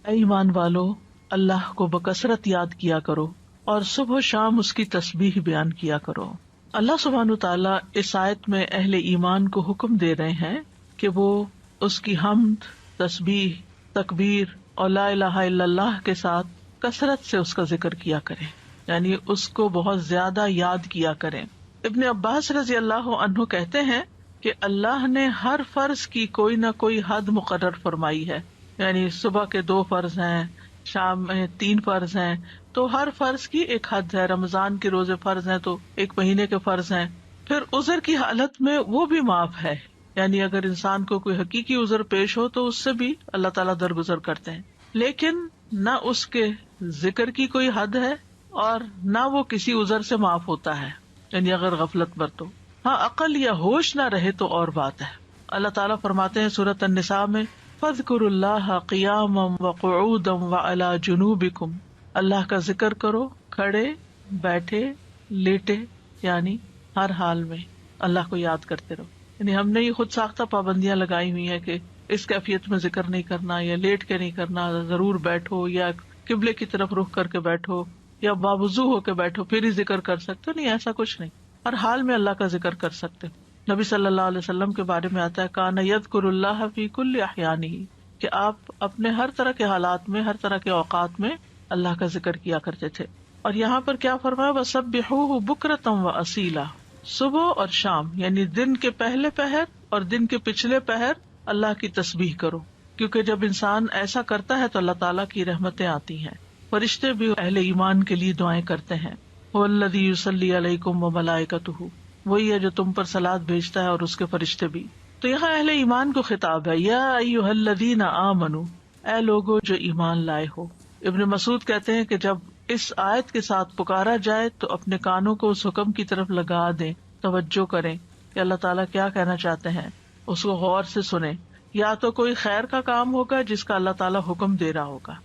اے ایمان والو، اللہ کو بکثرت یاد کیا کرو اور صبح و شام اس کی تسبیح بیان کیا کرو۔ اللہ سبحانہ تعالیٰ اس آیت میں اہل ایمان کو حکم دے رہے ہیں کہ وہ اس کی حمد، تسبیح، تکبیر اور لا الہ الا اللہ کے ساتھ کثرت سے اس کا ذکر کیا کریں، یعنی اس کو بہت زیادہ یاد کیا کریں۔ ابن عباس رضی اللہ عنہ کہتے ہیں کہ اللہ نے ہر فرض کی کوئی نہ کوئی حد مقرر فرمائی ہے، یعنی صبح کے 2 فرض ہیں، شام میں 3 فرض ہیں، تو ہر فرض کی ایک حد ہے۔ رمضان کے روزے فرض ہیں تو 1 مہینے کے فرض ہیں۔ پھر عذر کی حالت میں وہ بھی معاف ہے، یعنی اگر انسان کو کوئی حقیقی عذر پیش ہو تو اس سے بھی اللہ تعالیٰ درگزر کرتے ہیں، لیکن نہ اس کے ذکر کی کوئی حد ہے اور نہ وہ کسی عذر سے معاف ہوتا ہے، یعنی اگر غفلت برتو۔ ہاں عقل یا ہوش نہ رہے تو اور بات ہے۔ اللہ تعالیٰ فرماتے ہیں سورۃ النساء میں فاذکروا اللہ قیاما وقعودا وعلی جنوبکم، اللہ کا ذکر کرو کھڑے، بیٹھے، لیٹے، یعنی ہر حال میں اللہ کو یاد کرتے رہو۔ یعنی ہم نے یہ خود ساختہ پابندیاں لگائی ہوئی ہیں کہ اس کیفیت میں ذکر نہیں کرنا، یا لیٹ کے نہیں کرنا، ضرور بیٹھو، یا قبلے کی طرف رخ کر کے بیٹھو، یا باوضو ہو کے بیٹھو پھر ہی ذکر کر سکتے۔ نہیں، ایسا کچھ نہیں، ہر حال میں اللہ کا ذکر کر سکتے۔ نبی صلی اللہ علیہ وسلم کے بارے میں آتا ہے کان یذکر اللہ فی کل احیانہ، کہ آپ اپنے ہر طرح کے حالات میں، ہر طرح کے اوقات میں اللہ کا ذکر کیا کرتے تھے۔ اور یہاں پر کیا فرمایا وسبحوہ بکرۃ واصیلا، صبح اور شام یعنی دن کے پہلے پہر اور دن کے پچھلے پہر اللہ کی تسبیح کرو، کیونکہ جب انسان ایسا کرتا ہے تو اللہ تعالیٰ کی رحمتیں آتی ہیں۔ فرشتے بھی اہل ایمان کے لیے دعائیں کرتے ہیں، هو الذی یصلی علیکم وملائکتہ، وہی ہے جو تم پر صلوات بھیجتا ہے اور اس کے فرشتے بھی۔ تو یہاں اہل ایمان کو خطاب ہے، یا ایھا الذین آمنوا، اے لوگو جو ایمان لائے ہو۔ ابن مسعود کہتے ہیں کہ جب اس آیت کے ساتھ پکارا جائے تو اپنے کانوں کو اس حکم کی طرف لگا دیں، توجہ کریں کہ اللہ تعالیٰ کیا کہنا چاہتے ہیں، اس کو غور سے سنیں۔ یا تو کوئی خیر کا کام ہوگا جس کا اللہ تعالیٰ حکم دے رہا ہوگا،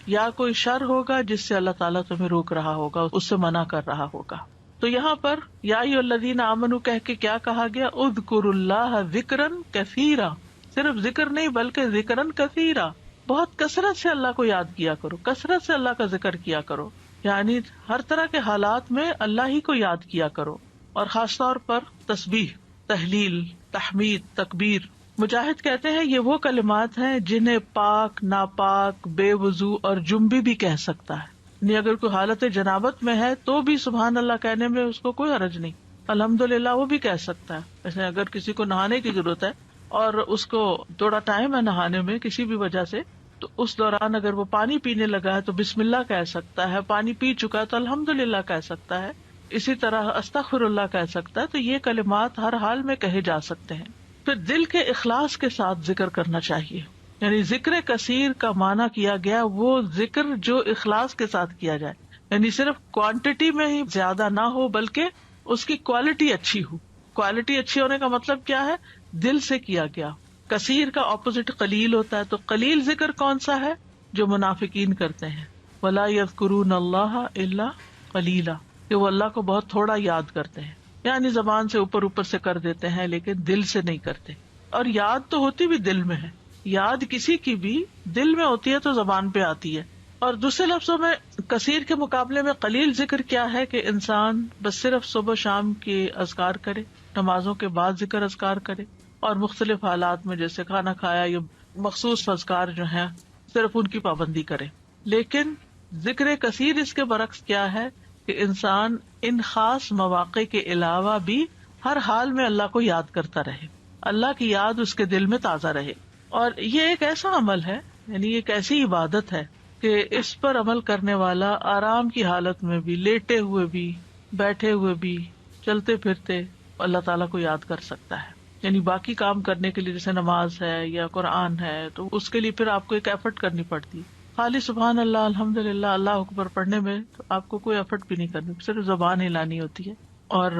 یا کوئی شر ہوگا جس سے اللہ تعالیٰ تمہیں روک رہا ہوگا، اس سے منع کر رہا ہوگا۔ تو یہاں پر یا ایھا الذین آمنوا کہہ کے کیا کہا گیا، اذکروا اللہ ذکرا کثیرا، صرف ذکر نہیں بلکہ ذکرا کثیرا، بہت کثرت سے اللہ کو یاد کیا کرو، کثرت سے اللہ کا ذکر کیا کرو، یعنی ہر طرح کے حالات میں اللہ ہی کو یاد کیا کرو، اور خاص طور پر تسبیح، تحلیل، تحمید، تکبیر۔ مجاہد کہتے ہیں یہ وہ کلمات ہیں جنہیں پاک، ناپاک، بے وضو اور جنبی بھی کہہ سکتا ہے، یعنی اگر کوئی حالت جنابت میں ہے تو بھی سبحان اللہ کہنے میں اس کو کوئی حرج نہیں، الحمدللہ وہ بھی کہہ سکتا ہے۔ جیسے اگر کسی کو نہانے کی ضرورت ہے اور اس کو تھوڑا ٹائم ہے نہانے میں کسی بھی وجہ سے، تو اس دوران اگر وہ پانی پینے لگا ہے تو بسم اللہ کہہ سکتا ہے، پانی پی چکا ہے تو الحمدللہ کہہ سکتا ہے، اسی طرح استغفر اللہ کہہ سکتا ہے۔ تو یہ کلمات ہر حال میں کہے جا سکتے ہیں۔ پھر دل کے اخلاص کے ساتھ ذکر کرنا چاہیے، یعنی ذکر کثیر کا معنی کیا گیا وہ ذکر جو اخلاص کے ساتھ کیا جائے، یعنی صرف کوانٹٹی میں ہی زیادہ نہ ہو بلکہ اس کی کوالٹی اچھی ہو۔ کوالٹی اچھی ہونے کا مطلب کیا ہے، دل سے کیا گیا۔ کثیر کا اپوزٹ قلیل ہوتا ہے، تو قلیل ذکر کون سا ہے، جو منافقین کرتے ہیں، وَلَا يَذْكُرُونَ اللَّهَ إِلَّا قَلِيلًا، کہ وہ اللہ کو بہت تھوڑا یاد کرتے ہیں، یعنی زبان سے اوپر سے کر دیتے ہیں لیکن دل سے نہیں کرتے۔ اور یاد تو ہوتی بھی دل میں ہے، یاد کسی کی بھی دل میں ہوتی ہے تو زبان پہ آتی ہے۔ اور دوسرے لفظوں میں کثیر کے مقابلے میں قلیل ذکر کیا ہے کہ انسان بس صرف صبح شام کے اذکار کرے، نمازوں کے بعد ذکر اذکار کرے، اور مختلف حالات میں جیسے کھانا کھایا یا مخصوص اذکار جو ہیں صرف ان کی پابندی کرے۔ لیکن ذکر کثیر اس کے برعکس کیا ہے کہ انسان ان خاص مواقع کے علاوہ بھی ہر حال میں اللہ کو یاد کرتا رہے، اللہ کی یاد اس کے دل میں تازہ رہے۔ اور یہ ایک ایسا عمل ہے، یعنی ایک ایسی عبادت ہے کہ اس پر عمل کرنے والا آرام کی حالت میں بھی، لیٹے ہوئے بھی، بیٹھے ہوئے بھی، چلتے پھرتے اللہ تعالیٰ کو یاد کر سکتا ہے۔ یعنی باقی کام کرنے کے لیے جیسے نماز ہے یا قرآن ہے تو اس کے لیے پھر آپ کو ایک ایفرٹ کرنی پڑتی ہے۔ خالی سبحان اللہ، الحمدللہ، اللہ اکبر پڑھنے میں تو آپ کو کوئی ایفرٹ بھی نہیں کرنی، صرف زبان ہلانی ہوتی ہے۔ اور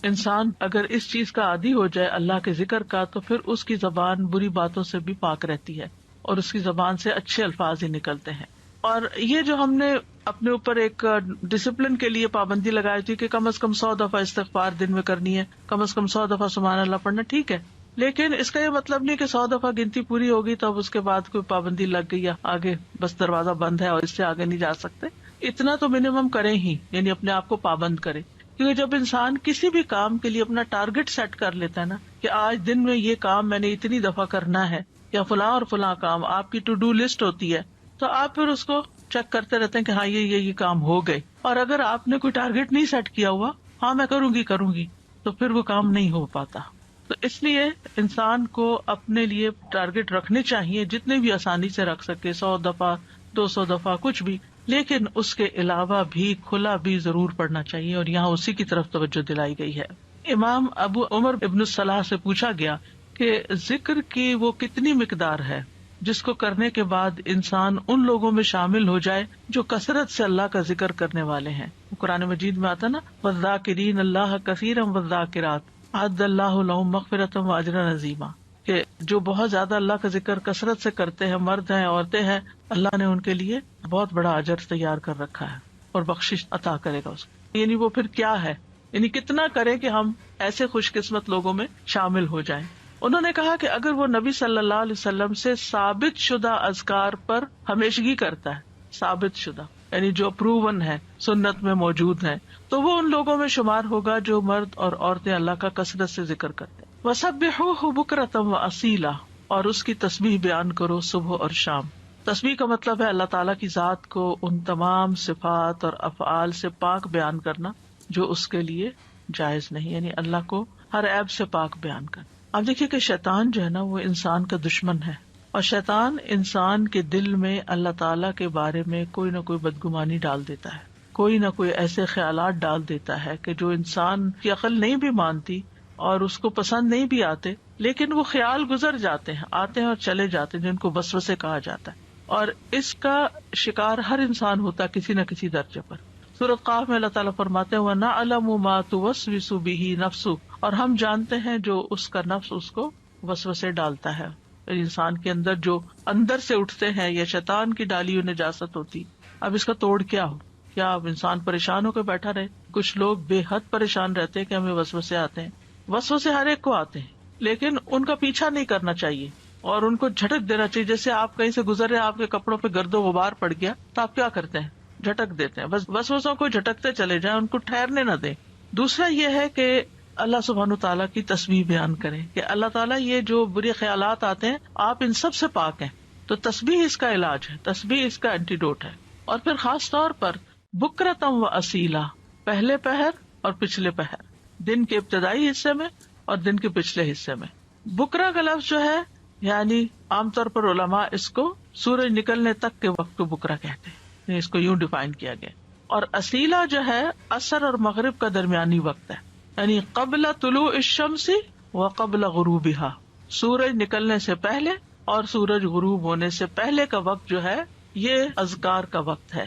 انسان اگر اس چیز کا عادی ہو جائے اللہ کے ذکر کا تو پھر اس کی زبان بری باتوں سے بھی پاک رہتی ہے اور اس کی زبان سے اچھے الفاظ ہی نکلتے ہیں۔ اور یہ جو ہم نے اپنے اوپر ایک ڈسپلن کے لیے پابندی لگائی تھی کہ کم از کم 100 دفعہ استغفار دن میں کرنی ہے، کم از کم 100 دفعہ سبحان اللہ پڑھنا، ٹھیک ہے، لیکن اس کا یہ مطلب نہیں کہ 100 دفعہ گنتی پوری ہوگی تو اب اس کے بعد کوئی پابندی لگ گئی یا آگے بس دروازہ بند ہے اور اس سے آگے نہیں جا سکتے. اتنا تو منیمم کریں ہی، یعنی اپنے آپ کو پابند کرے. کیونکہ جب انسان کسی بھی کام کے لیے اپنا ٹارگٹ سیٹ کر لیتا ہے نا کہ آج دن میں یہ کام میں نے اتنی دفعہ کرنا ہے یا فلاں اور فلاں کام، آپ کی ٹو ڈو لسٹ ہوتی ہے، تو آپ پھر اس کو چیک کرتے رہتے ہیں کہ ہاں یہ کام ہو گئے. اور اگر آپ نے کوئی ٹارگٹ نہیں سیٹ کیا ہوا، ہاں میں کروں گی، تو پھر وہ کام نہیں ہو پاتا. تو اس لیے انسان کو اپنے لیے ٹارگٹ رکھنے چاہیے جتنے بھی آسانی سے رکھ سکے، 100 دفعہ 200 دفعہ کچھ بھی، لیکن اس کے علاوہ بھی کھلا بھی ضرور پڑھنا چاہیے، اور یہاں اسی کی طرف توجہ دلائی گئی ہے. امام ابو عمر ابن الصلاح سے پوچھا گیا کہ ذکر کی وہ کتنی مقدار ہے جس کو کرنے کے بعد انسان ان لوگوں میں شامل ہو جائے جو کثرت سے اللہ کا ذکر کرنے والے ہیں. قرآن مجید میں آتا نا، وَالذَّاكِرِينَ اللَّهَ كَثِيرًا وَالذَّاكِرَاتِ أَعَدَّ اللَّهُ لَهُم مَغْفِرَةً وَأَجْرًا عَظِيمًا، کہ جو بہت زیادہ اللہ کا ذکر کثرت سے کرتے ہیں، مرد ہیں عورتیں ہیں، اللہ نے ان کے لیے بہت بڑا اجر تیار کر رکھا ہے اور بخشش عطا کرے گا اس کو. یعنی وہ پھر کیا ہے، یعنی کتنا کرے کہ ہم ایسے خوش قسمت لوگوں میں شامل ہو جائیں. انہوں نے کہا کہ اگر وہ نبی صلی اللہ علیہ وسلم سے ثابت شدہ اذکار پر ہمیشگی کرتا ہے، ثابت شدہ یعنی جو پروون ہے، سنت میں موجود ہے، تو وہ ان لوگوں میں شمار ہوگا جو مرد اور عورتیں اللہ کا کثرت سے ذکر کرتے ہیں. وَسَبِّحُوهُ بُكْرَةً وَأَصِيلًا، اور اس کی تسبیح بیان کرو صبح اور شام. تسبیح کا مطلب ہے اللہ تعالیٰ کی ذات کو ان تمام صفات اور افعال سے پاک بیان کرنا جو اس کے لیے جائز نہیں، یعنی اللہ کو ہر عیب سے پاک بیان کرنا. آپ دیکھیے کہ شیطان جو ہے نا وہ انسان کا دشمن ہے، اور شیطان انسان کے دل میں اللہ تعالیٰ کے بارے میں کوئی نہ کوئی بدگمانی ڈال دیتا ہے، کوئی نہ کوئی ایسے خیالات ڈال دیتا ہے کہ جو انسان کی عقل نہیں بھی مانتی اور اس کو پسند نہیں بھی آتے، لیکن وہ خیال گزر جاتے ہیں، آتے ہیں اور چلے جاتے ہیں، جن کو وسوسے کہا جاتا ہے. اور اس کا شکار ہر انسان ہوتا ہے کسی نہ کسی درجے پر. سورۃ قاف میں اللہ تعالیٰ فرماتے ہیں وَنَعْلَمُ مَا تُوَسْوِسُ بِهِ نَفْسُهُ، اور ہم جانتے ہیں جو اس کا نفس اس کو وسوسے ڈالتا ہے. انسان کے اندر جو اندر سے اٹھتے ہیں یا شیطان کی ڈالی ہوئی نجاست ہوتی. اب اس کا توڑ کیا ہو؟ کیا اب انسان پریشان ہو کے بیٹھا رہے؟ کچھ لوگ بے حد پریشان رہتے ہیں کہ ہمیں وسوسے آتے ہیں. وسوسے ہر ایک کو آتے ہیں، لیکن ان کا پیچھا نہیں کرنا چاہیے اور ان کو جھٹک دینا چاہیے. جیسے آپ کہیں سے گزر رہے، آپ کے کپڑوں پہ گرد و غبار پڑ گیا تو آپ کیا کرتے ہیں؟ جھٹک دیتے ہیں. بس وسوسوں کو جھٹکتے چلے جائیں، ان کو ٹھہرنے نہ دیں. دوسرا یہ ہے کہ اللہ سبحانہ تعالیٰ کی تسبیح بیان کریں کہ اللہ تعالیٰ یہ جو برے خیالات آتے ہیں آپ ان سب سے پاک ہیں. تو تسبیح اس کا علاج ہے، تسبیح اس کا اینٹیڈوٹ ہے. اور پھر خاص طور پر بکرتم و اصیلا، پہلے پہر اور پچھلے پہر، دن کے ابتدائی حصے میں اور دن کے پچھلے حصے میں. بکرا کا لفظ جو ہے یعنی عام طور پر علماء اس کو سورج نکلنے تک کے وقت کو بکرا کہتے ہیں، اس کو یوں ڈیفائن کیا گیا. اور اصیلا جو ہے عصر اور مغرب کا درمیانی وقت ہے، یعنی قبل طلوع الشمس و قبل غروبها، سورج نکلنے سے پہلے اور سورج غروب ہونے سے پہلے کا وقت جو ہے یہ اذکار کا وقت ہے.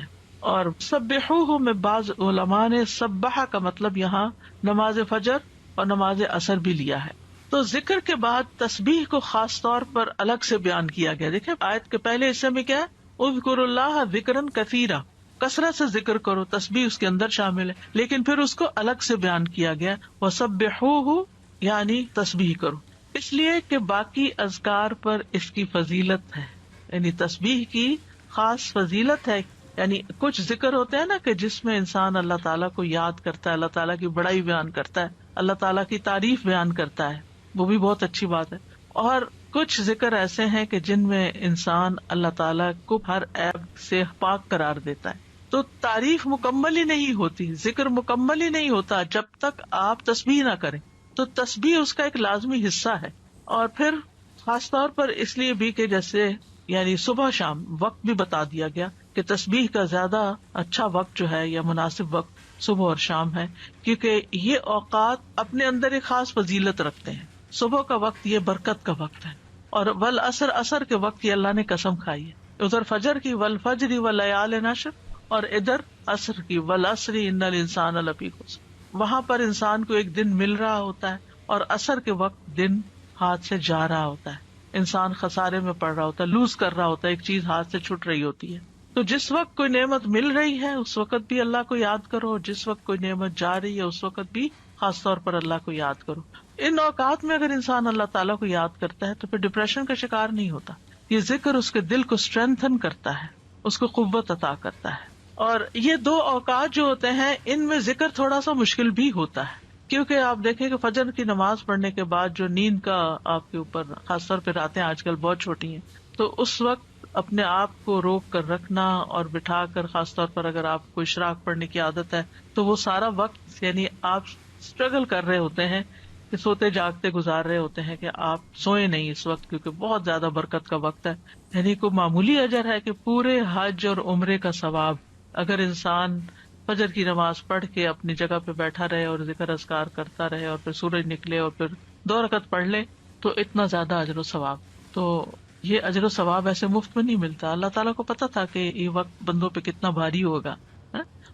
اور سبحوہ میں بعض علماء نے سبحہ کا مطلب یہاں نماز فجر اور نماز عصر بھی لیا ہے. تو ذکر کے بعد تسبیح کو خاص طور پر الگ سے بیان کیا گیا. دیکھیں آیت کے پہلے حصے میں کیا ہے، اذکروا اللہ ذکرا کثیرا، کثرت سے ذکر کرو، تسبیح اس کے اندر شامل ہے، لیکن پھر اس کو الگ سے بیان کیا گیا وسبحوہ یعنی تسبیح کرو، اس لیے کہ باقی اذکار پر اس کی فضیلت ہے. یعنی تسبیح کی خاص فضیلت ہے. یعنی کچھ ذکر ہوتے ہیں نا کہ جس میں انسان اللہ تعالیٰ کو یاد کرتا ہے، اللہ تعالیٰ کی بڑائی بیان کرتا ہے، اللہ تعالیٰ کی تعریف بیان کرتا ہے، وہ بھی بہت اچھی بات ہے. اور کچھ ذکر ایسے ہیں کہ جن میں انسان اللہ تعالیٰ کو ہر عیب سے پاک قرار دیتا ہے. تو تعریف مکمل ہی نہیں ہوتی، ذکر مکمل ہی نہیں ہوتا جب تک آپ تسبیح نہ کریں. تو تسبیح اس کا ایک لازمی حصہ ہے. اور پھر خاص طور پر اس لیے بھی کہ جیسے یعنی صبح شام وقت بھی بتا دیا گیا کہ تسبیح کا زیادہ اچھا وقت جو ہے یا مناسب وقت صبح اور شام ہے، کیونکہ یہ اوقات اپنے اندر ایک خاص فضیلت رکھتے ہیں. صبح کا وقت یہ برکت کا وقت ہے، اور والعصر عصر کے وقت یہ اللہ نے قسم کھائی ہے. ادھر فجر کی والفجر ولیال عشر، اور ادھر عصر کی والعصر ان الانسان لفی خسر. وہاں پر انسان کو ایک دن مل رہا ہوتا ہے اور عصر کے وقت دن ہاتھ سے جا رہا ہوتا ہے، انسان خسارے میں پڑ رہا ہوتا ہے، لوز کر رہا ہوتا ہے، ایک چیز ہاتھ سے چھوٹ رہی ہوتی ہے. تو جس وقت کوئی نعمت مل رہی ہے اس وقت بھی اللہ کو یاد کرو، اور جس وقت کوئی نعمت جا رہی ہے اس وقت بھی خاص طور پر اللہ کو یاد کرو. ان اوقات میں اگر انسان اللہ تعالیٰ کو یاد کرتا ہے تو پھر ڈپریشن کا شکار نہیں ہوتا. یہ ذکر اس کے دل کو اسٹرینتھن کرتا ہے، اس کو قوت عطا کرتا ہے. اور یہ دو اوقات جو ہوتے ہیں ان میں ذکر تھوڑا سا مشکل بھی ہوتا ہے، کیونکہ آپ دیکھیں کہ فجر کی نماز پڑھنے کے بعد جو نیند کا آپ کے اوپر، خاص طور پہ راتیں آج کل بہت چھوٹی ہیں، تو اس وقت اپنے آپ کو روک کر رکھنا اور بٹھا کر، خاص طور پر اگر آپ کو اشراق پڑھنے کی عادت ہے تو وہ سارا وقت یعنی آپ اسٹرگل کر رہے ہوتے ہیں کہ سوتے جاگتے گزار رہے ہوتے ہیں کہ آپ سوئے نہیں اس وقت، کیونکہ بہت زیادہ برکت کا وقت ہے. یعنی کوئی معمولی اجر ہے کہ پورے حج اور عمرے کا ثواب اگر انسان فجر کی نماز پڑھ کے اپنی جگہ پہ بیٹھا رہے اور ذکر اذکار کرتا رہے اور پھر سورج نکلے اور پھر 2 رکعت پڑھ لے تو اتنا زیادہ اجر و ثواب. تو یہ اجر و ثواب ایسے مفت میں نہیں ملتا. اللہ تعالیٰ کو پتا تھا کہ یہ وقت بندوں پہ کتنا بھاری ہوگا.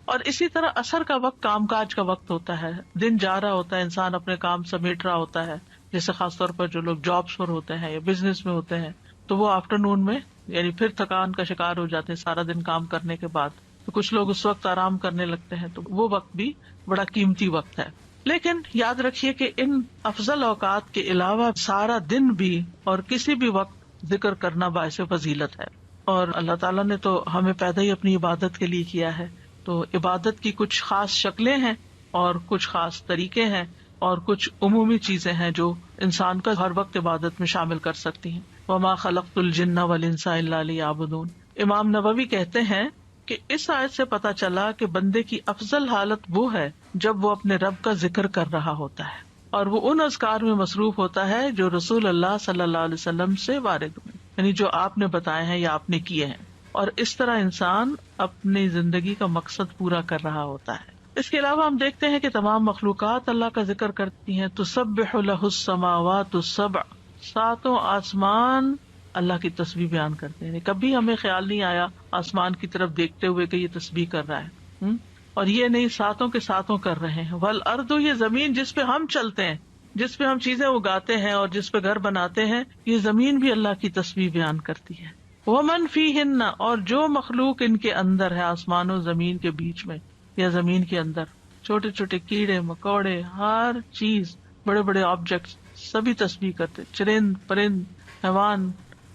اور اسی طرح عصر کا وقت کام کاج کا وقت ہوتا ہے، دن جا رہا ہوتا ہے، انسان اپنے کام سمیٹ رہا ہوتا ہے، جیسے خاص طور پر جو لوگ جابس پر ہوتے ہیں یا بزنس میں ہوتے ہیں تو وہ آفٹر نون میں یعنی پھر تھکان کا شکار ہو جاتے ہیں سارا دن کام کرنے کے بعد. تو کچھ لوگ اس وقت آرام کرنے لگتے ہیں، تو وہ وقت بھی بڑا قیمتی وقت ہے. لیکن یاد رکھیے کہ ان افضل اوقات کے علاوہ سارا دن بھی اور کسی بھی وقت ذکر کرنا باعث فضیلت ہے. اور اللہ تعالیٰ نے تو ہمیں پیدا ہی اپنی عبادت کے لیے کیا ہے، تو عبادت کی کچھ خاص شکلیں ہیں اور کچھ خاص طریقے ہیں اور کچھ عمومی چیزیں ہیں جو انسان کا ہر وقت عبادت میں شامل کر سکتی ہیں. وما خلقت الجن والانس الا لیعبدون. امام نووی کہتے ہیں کہ اس آیت سے پتہ چلا کہ بندے کی افضل حالت وہ ہے جب وہ اپنے رب کا ذکر کر رہا ہوتا ہے اور وہ ان اذکار میں مصروف ہوتا ہے جو رسول اللہ صلی اللہ علیہ وسلم سے وارد ہوئے، یعنی جو آپ نے بتائے ہیں یا آپ نے کیے ہیں. اور اس طرح انسان اپنی زندگی کا مقصد پورا کر رہا ہوتا ہے. اس کے علاوہ ہم دیکھتے ہیں کہ تمام مخلوقات اللہ کا ذکر کرتی ہیں. تسبح لہ السماوات السبع، 7 آسمان اللہ کی تسبیح بیان کرتے ہیں. کبھی ہمیں خیال نہیں آیا آسمان کی طرف دیکھتے ہوئے کہ یہ تسبیح کر رہا ہے. اور یہ نہیں 7 کے 7 کر رہے ہیں. والارض، یہ زمین جس پہ ہم چلتے ہیں، جس پہ ہم چیزیں اگاتے ہیں اور جس پہ گھر بناتے ہیں، یہ زمین بھی اللہ کی تسبیح بیان کرتی ہے. ومن فیہن، اور جو مخلوق ان کے اندر ہے، آسمان و زمین کے بیچ میں یا زمین کے اندر، چھوٹے چھوٹے کیڑے مکوڑے، ہر چیز، بڑے بڑے آبجیکٹس سبھی تسبیح کرتے، چرند پرند حیوان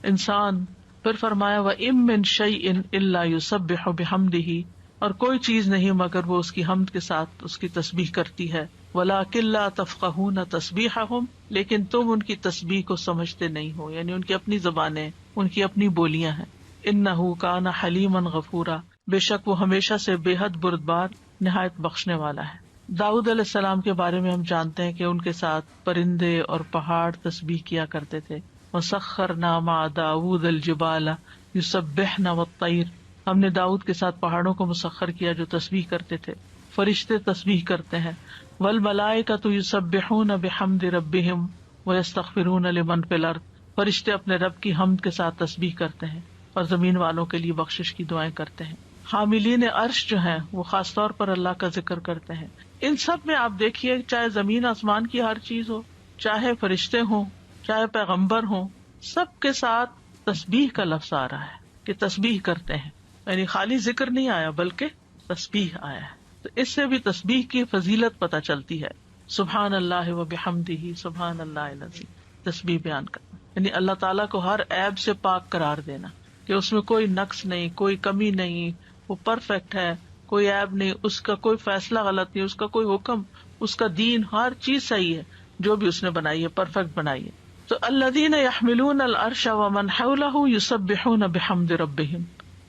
انسان. پھر فرمایا وَإِن مِّن شَيْءٍ إِلَّا يُسَبِّحُ بِحَمْدِهِ، اور کوئی چیز نہیں مگر وہ اس کی حمد کے ساتھ اس کی تسبیح کرتی ہے. وَلَٰكِن لَّا تَفْقَهُونَ تَسْبِيحَهُمْ، لیکن تم ان کی تسبیح کو سمجھتے نہیں ہو، یعنی ان کی اپنی زبانیں، ان کی اپنی بولیاں ہیں. إِنَّهُ كَانَ حَلِيمًا غَفُورًا، بے شک وہ ہمیشہ سے بے حد بردبار، نہایت بخشنے والا ہے. داؤد علیہ السلام کے بارے میں ہم جانتے ہیں کہ ان کے ساتھ پرندے اور پہاڑ تسبیح کیا کرتے تھے. وَسَخَّرْنَا مَعَ دَاوُودَ الْجِبَالَ يُسَبِّحْنَ وَالطَّيْرَ، ہم نے داؤد کے ساتھ پہاڑوں کو مسخر کیا جو تسبیح کرتے تھے. فرشتے تسبیح کرتے ہیں. وَالْمَلَائِكَةُ يُسَبِّحُونَ بِحَمْدِ رَبِّهِمْ وَيَسْتَغْفِرُونَ لِمَنْ فِي الْأَرْضِ، فرشتے اپنے رب کی حمد کے ساتھ تسبیح کرتے ہیں اور زمین والوں کے لیے بخشش کی دعائیں کرتے ہیں. حاملین عرش جو ہیں وہ خاص طور پر اللہ کا ذکر کرتے ہیں. ان سب میں آپ دیکھیے، چاہے زمین آسمان کی ہر چیز ہو، چاہے فرشتے ہوں، چاہے پیغمبر ہوں، سب کے ساتھ تسبیح کا لفظ آ رہا ہے کہ تسبیح کرتے ہیں. یعنی خالی ذکر نہیں آیا بلکہ تسبیح آیا ہے. تو اس سے بھی تسبیح کی فضیلت پتہ چلتی ہے. سبحان اللہ و بحمدہ سبحان اللہ العظیم، تسبیح بیان کرنا یعنی اللہ تعالیٰ کو ہر عیب سے پاک قرار دینا کہ اس میں کوئی نقص نہیں، کوئی کمی نہیں، وہ پرفیکٹ ہے، کوئی عیب نہیں، اس کا کوئی فیصلہ غلط نہیں، اس کا کوئی حکم، اس کا دین، ہر چیز صحیح ہے، جو بھی اس نے بنائی ہے پرفیکٹ بنائی ہے. تو الذین یحملون العرش ومن حولہ یسبحون بحمد ربہم،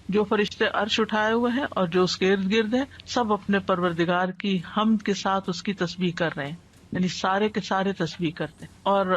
جو فرشتے عرش اٹھائے ہوئے ہیں اور جو اس کے ارد گرد ہیں، سب اپنے پروردگار کی حمد کے ساتھ اس کی تسبیح کر رہے ہیں. یعنی سارے کے سارے تسبیح کرتے ہیں. اور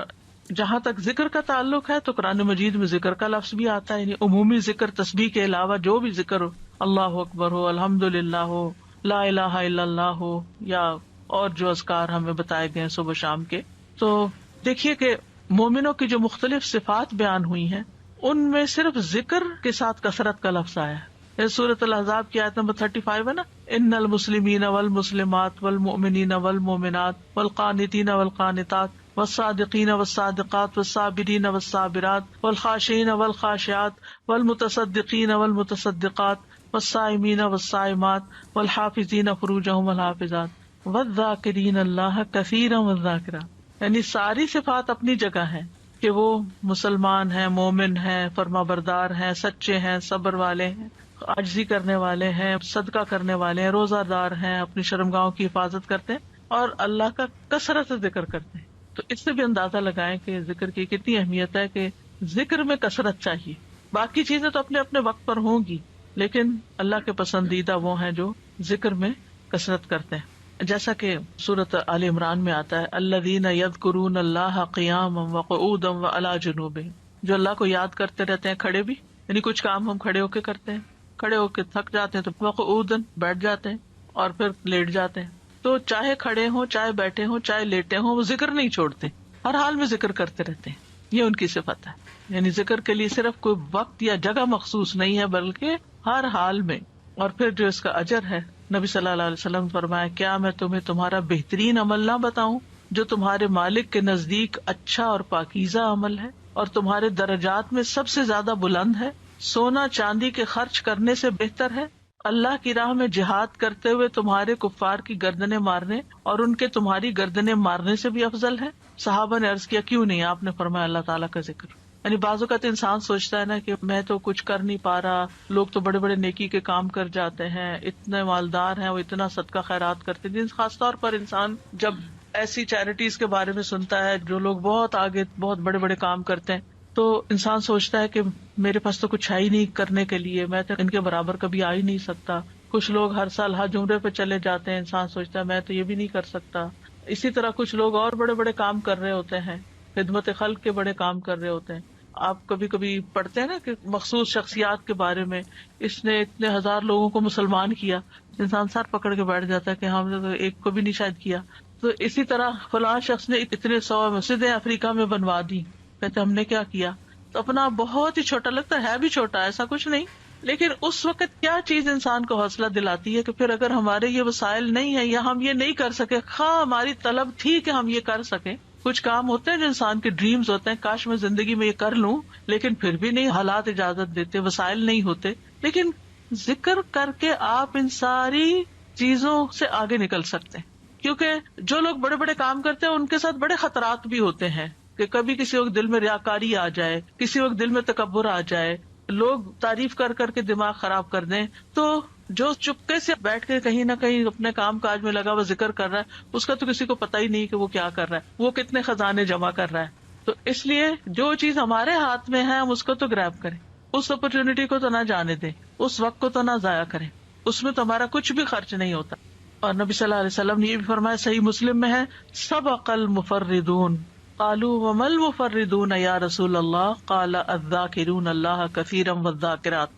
جہاں تک ذکر کا تعلق ہے تو قرآن مجید میں ذکر کا لفظ بھی آتا ہے، یعنی عمومی ذکر، تسبیح کے علاوہ جو بھی ذکر ہو، اللہ اکبر ہو، الحمدللہ ہو، لا الہ الا اللہ ہو، یا اور جو اذکار ہمیں بتائے گئے صبح شام کے. تو دیکھیے کہ مومنوں کی جو مختلف صفات بیان ہوئی ہیں ان میں صرف ذکر کے ساتھ کثرت کا لفظ آیا ہے. سورۃ الاحزاب کی آیت نمبر 35 ہے نا، ان المسلمین والمسلمات والمؤمنین والمؤمنات والقانتین والقانتات والصادقین والصادقات والصابرین والصابرات والخاشعین والخاشعات والمتصدقین والمتصدقات والصائمین والصائمات والحافظین فروجہم والحافظات والذاکرین اللہ کثیرا والذاکرات. یعنی ساری صفات اپنی جگہ ہیں کہ وہ مسلمان ہیں، مومن ہیں، فرما بردار ہیں، سچے ہیں، صبر والے ہیں، عاجزی کرنے والے ہیں، صدقہ کرنے والے ہیں، روزہ دار ہیں، اپنی شرمگاہوں کی حفاظت کرتے ہیں اور اللہ کا کثرت سے ذکر کرتے ہیں. تو اس سے بھی اندازہ لگائیں کہ ذکر کی کتنی اہمیت ہے کہ ذکر میں کثرت چاہیے. باقی چیزیں تو اپنے اپنے وقت پر ہوں گی، لیکن اللہ کے پسندیدہ وہ ہیں جو ذکر میں کثرت کرتے ہیں. جیسا کہ سورۃ آل عمران میں آتا ہے الذین یذکرون اللہ قیاما وقعودا وعلی جنوبہم، جو اللہ کو یاد کرتے رہتے ہیں کھڑے بھی، یعنی کچھ کام ہم کھڑے ہو کے کرتے ہیں، کھڑے ہو کے تھک جاتے ہیں تو وقعودا بیٹھ جاتے ہیں اور پھر لیٹ جاتے ہیں. تو چاہے کھڑے ہوں، چاہے بیٹھے ہوں، چاہے لیٹے ہوں، وہ ذکر نہیں چھوڑتے، ہر حال میں ذکر کرتے رہتے ہیں. یہ ان کی صفت ہے. یعنی ذکر کے لیے صرف کوئی وقت یا جگہ مخصوص نہیں ہے بلکہ ہر حال میں. اور پھر جو اس کا اجر ہے، نبی صلی اللہ علیہ وسلم نے فرمایا کیا میں تمہیں تمہارا بہترین عمل نہ بتاؤں جو تمہارے مالک کے نزدیک اچھا اور پاکیزہ عمل ہے اور تمہارے درجات میں سب سے زیادہ بلند ہے. سونا چاندی کے خرچ کرنے سے بہتر ہے، اللہ کی راہ میں جہاد کرتے ہوئے تمہارے کفار کی گردنیں مارنے اور ان کے تمہاری گردنیں مارنے سے بھی افضل ہے. صحابہ نے عرض کیا کیوں نہیں؟ آپ نے فرمایا اللہ تعالیٰ کا ذکر. یعنی بعض اوقات انسان سوچتا ہے نا کہ میں تو کچھ کر نہیں پا رہا، لوگ تو بڑے بڑے نیکی کے کام کر جاتے ہیں، اتنے مالدار ہیں، وہ اتنا صدقہ خیرات کرتے ہیں. خاص طور پر انسان جب ایسی چیریٹیز کے بارے میں سنتا ہے جو لوگ بہت آگے بہت بڑے بڑے کام کرتے ہیں تو انسان سوچتا ہے کہ میرے پاس تو کچھ ہے ہی نہیں کرنے کے لیے، میں تو ان کے برابر کبھی آ ہی نہیں سکتا. کچھ لوگ ہر سال حج عمرے پہ چلے جاتے ہیں، انسان سوچتا ہے میں تو یہ بھی نہیں کر سکتا. اسی طرح کچھ لوگ اور بڑے بڑے کام کر رہے ہوتے ہیں، خدمت خلق کے بڑے کام کر رہے ہوتے ہیں. آپ کبھی کبھی پڑھتے ہیں نا کہ مخصوص شخصیات کے بارے میں، اس نے اتنے ہزار لوگوں کو مسلمان کیا، انسان سر پکڑ کے بیٹھ جاتا ہے کہ ہم نے تو ایک کو بھی نہیں شاید کیا. تو اسی طرح فلاں شخص نے اتنے 100 مسجدیں افریقہ میں بنوا دی، کہتے ہم نے کیا کیا. تو اپنا بہت ہی چھوٹا لگتا ہے بھی چھوٹا، ایسا کچھ نہیں، لیکن اس وقت کیا چیز انسان کو حوصلہ دلاتی ہے کہ پھر اگر ہمارے یہ وسائل نہیں ہے یا ہم یہ نہیں کر سکے، خواہ ہماری طلب تھی کہ ہم یہ کر سکیں. کچھ کام ہوتے ہیں جو انسان کے ڈریمز ہوتے ہیں، کاش میں زندگی میں یہ کر لوں، لیکن پھر بھی نہیں، حالات اجازت دیتے، وسائل نہیں ہوتے. لیکن ذکر کر کے آپ ان ساری چیزوں سے آگے نکل سکتے ہیں. کیونکہ جو لوگ بڑے بڑے کام کرتے ہیں ان کے ساتھ بڑے خطرات بھی ہوتے ہیں کہ کبھی کسی وقت دل میں ریاکاری آ جائے، کسی وقت دل میں تکبر آ جائے، لوگ تعریف کر کر کے دماغ خراب کر دیں. تو جو چپکے سے بیٹھ کے کہیں نہ کہیں اپنے کام کاج میں لگا ہوا ذکر کر رہا ہے، اس کا تو کسی کو پتہ ہی نہیں کہ وہ کیا کر رہا ہے، وہ کتنے خزانے جمع کر رہا ہے. تو اس لیے جو چیز ہمارے ہاتھ میں ہے ہم اس کو تو گریب کریں، اس اپرچونٹی کو تو نہ جانے دیں، اس وقت کو تو نہ ضائع کریں، اس میں تو ہمارا کچھ بھی خرچ نہیں ہوتا. اور نبی صلی اللہ علیہ وسلم نے یہ بھی فرمایا، صحیح مسلم میں ہے، سبق المفردون قالوا وما المفردون یا رسول اللہ قال الذاکرون اللہ کثیرا والذاکرات.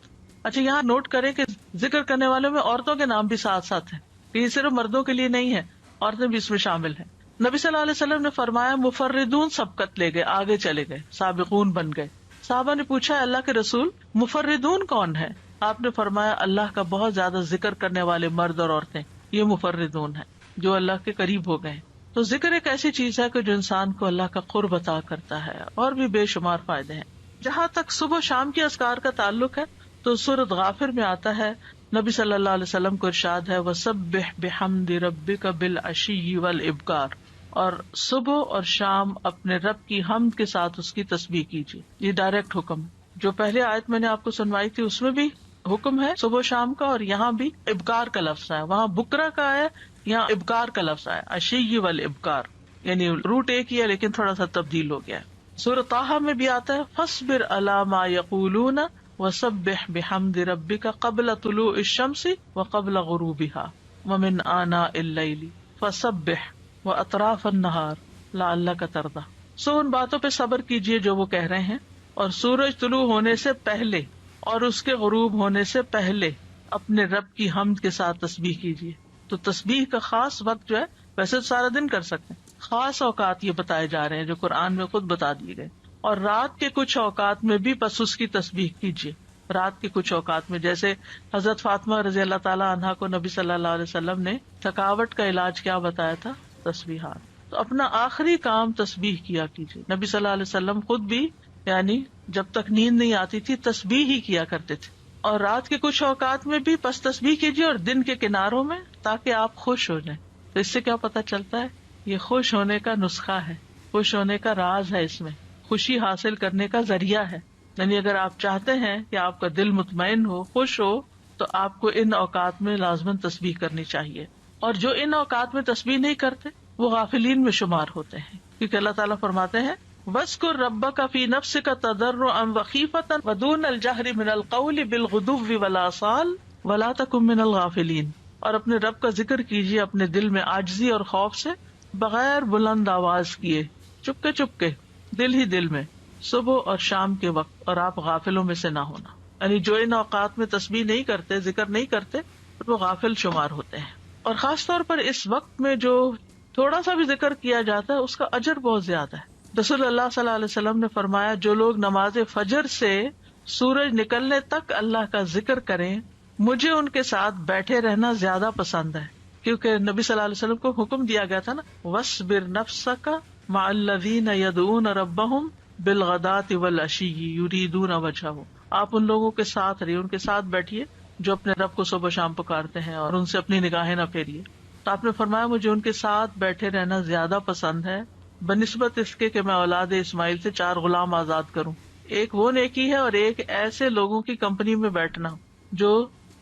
اچھا یہاں نوٹ کریں کہ ذکر کرنے والوں میں عورتوں کے نام بھی ساتھ ساتھ ہیں، یہ صرف مردوں کے لیے نہیں ہے، عورتیں بھی اس میں شامل ہیں. نبی صلی اللہ علیہ وسلم نے فرمایا مفردون سبقت لے گئے، آگے چلے گئے، سابقون بن گئے. صحابہ نے پوچھا اللہ کے رسول مفردون کون ہے؟ آپ نے فرمایا اللہ کا بہت زیادہ ذکر کرنے والے مرد اور عورتیں، یہ مفردون ہیں جو اللہ کے قریب ہو گئے. تو ذکر ایک ایسی چیز ہے کہ جو انسان کو اللہ کا قرب عطا کرتا ہے، اور بھی بے شمار فائدے ہیں. جہاں تک صبح و شام کے اذکار کا تعلق ہے تو سورۃ غافر میں آتا ہے، نبی صلی اللہ علیہ وسلم کو ارشاد ہے وَسَبِّحْ بِحَمْدِ رَبِّكَ بِالْعَشِيِّ وَالْإِبْكَارِ، اور صبح اور شام اپنے رب کی حمد کے ساتھ اس کی تسبیح کیجیے. یہ ڈائریکٹ حکم، جو پہلے آیت میں نے آپ کو سنوائی تھی اس میں بھی حکم ہے صبح و شام کا، اور یہاں بھی ابکار کا لفظ ہے، وہاں بکرا کا ہے، یہاں ابکار کا لفظ ہے، عشی والابکار، یعنی روٹ ایک ہی ہے لیکن تھوڑا سا تبدیل ہو گیا ہے. سورۃ طٰہٰ میں بھی آتا ہے فاصبر علی ما یقولون وسبح بحمد ربک قبل طلوع الشمس وقبل غروبها ومن آناء اللیل فسبح واطراف النہار لعلک ترضی. سو ان باتوں پہ صبر کیجیے جو وہ کہہ رہے ہیں، اور سورج طلوع ہونے سے پہلے اور اس کے غروب ہونے سے پہلے اپنے رب کی حمد کے ساتھ تسبیح کیجیے. تو تسبیح کا خاص وقت جو ہے، ویسے تو سارا دن کر سکتے ہیں، خاص اوقات یہ بتائے جا رہے ہیں جو قرآن میں خود بتا دیے گئے. اور رات کے کچھ اوقات میں بھی بس اس کی تسبیح کیجیے. رات کے کچھ اوقات میں جیسے حضرت فاطمہ رضی اللہ تعالی عنہا کو نبی صلی اللہ علیہ وسلم نے تھکاوٹ کا علاج کیا بتایا تھا؟ تسبیحات. تو اپنا آخری کام تسبیح کیا کیجیے. نبی صلی اللہ علیہ وسلم خود بھی یعنی جب تک نیند نہیں آتی تھی تسبیح ہی کیا کرتے تھے. اور رات کے کچھ اوقات میں بھی بس تسبیح کیجیے، اور دن کے کناروں میں، تاکہ آپ خوش ہو جائیں. تو اس سے کیا پتہ چلتا ہے؟ یہ خوش ہونے کا نسخہ ہے خوش ہونے کا راز ہے اس میں، خوشی حاصل کرنے کا ذریعہ ہے. یعنی اگر آپ چاہتے ہیں کہ آپ کا دل مطمئن ہو، خوش ہو، تو آپ کو ان اوقات میں لازماً تسبیح کرنی چاہیے. اور جو ان اوقات میں تسبیح نہیں کرتے وہ غافلین میں شمار ہوتے ہیں، کیونکہ اللہ تعالیٰ فرماتے ہیں وَاذْكُر رَبَّكَ فِي نَفْسِكَ تَضَرُّعًا وَخِيفَةً وَدُونَ الْجَهْرِ مِنَ الْقَوْلِ بِالْغُدُوِّ وَالْآصَالِ وَلَا تَكُن مِّنَ الْغَافِلِينَ. اور اپنے رب کا ذکر کیجیے اپنے دل میں عاجزی اور خوف سے، بغیر بلند آواز کیے، چپکے چپکے، دل ہی دل میں، صبح اور شام کے وقت، اور آپ غافلوں میں سے نہ ہونا. یعنی جو ان اوقات میں تسبیح نہیں کرتے، ذکر نہیں کرتے، وہ غافل شمار ہوتے ہیں. اور خاص طور پر اس وقت میں جو تھوڑا سا بھی ذکر کیا جاتا ہے اس کا اجر بہت زیادہ ہے. رسول اللہ صلی اللہ علیہ وسلم نے فرمایا جو لوگ نماز فجر سے سورج نکلنے تک اللہ کا ذکر کریں، مجھے ان کے ساتھ بیٹھے رہنا زیادہ پسند ہے. کیونککہ نبی صلی اللہ علیہ وسلم کو حکم دیا گیا تھا نا، وَاصْبِرْ نَفْسَكَ مَعَ الَّذِينَ يَدْعُونَ رَبَّهُمْ بِالْغَدَاةِ وَالْعَشِيِّ يُرِيدُونَ وَجْهَهُ. آپ ان لوگوں کے ساتھ رہیے، ان کے ساتھ بیٹھیے جو اپنے رب کو صبح شام پکارتے ہیں اور ان سے اپنی نگاہیں نہ پھیریے. تو آپ نے فرمایا مجھے ان کے ساتھ بیٹھے رہنا زیادہ پسند ہے بنسبت اس کے کہ میں اولاد اسماعیل سے 4 غلام آزاد کروں. ایک وہ نیکی ہے اور ایک ایسے لوگوں کی کمپنی میں بیٹھنا جو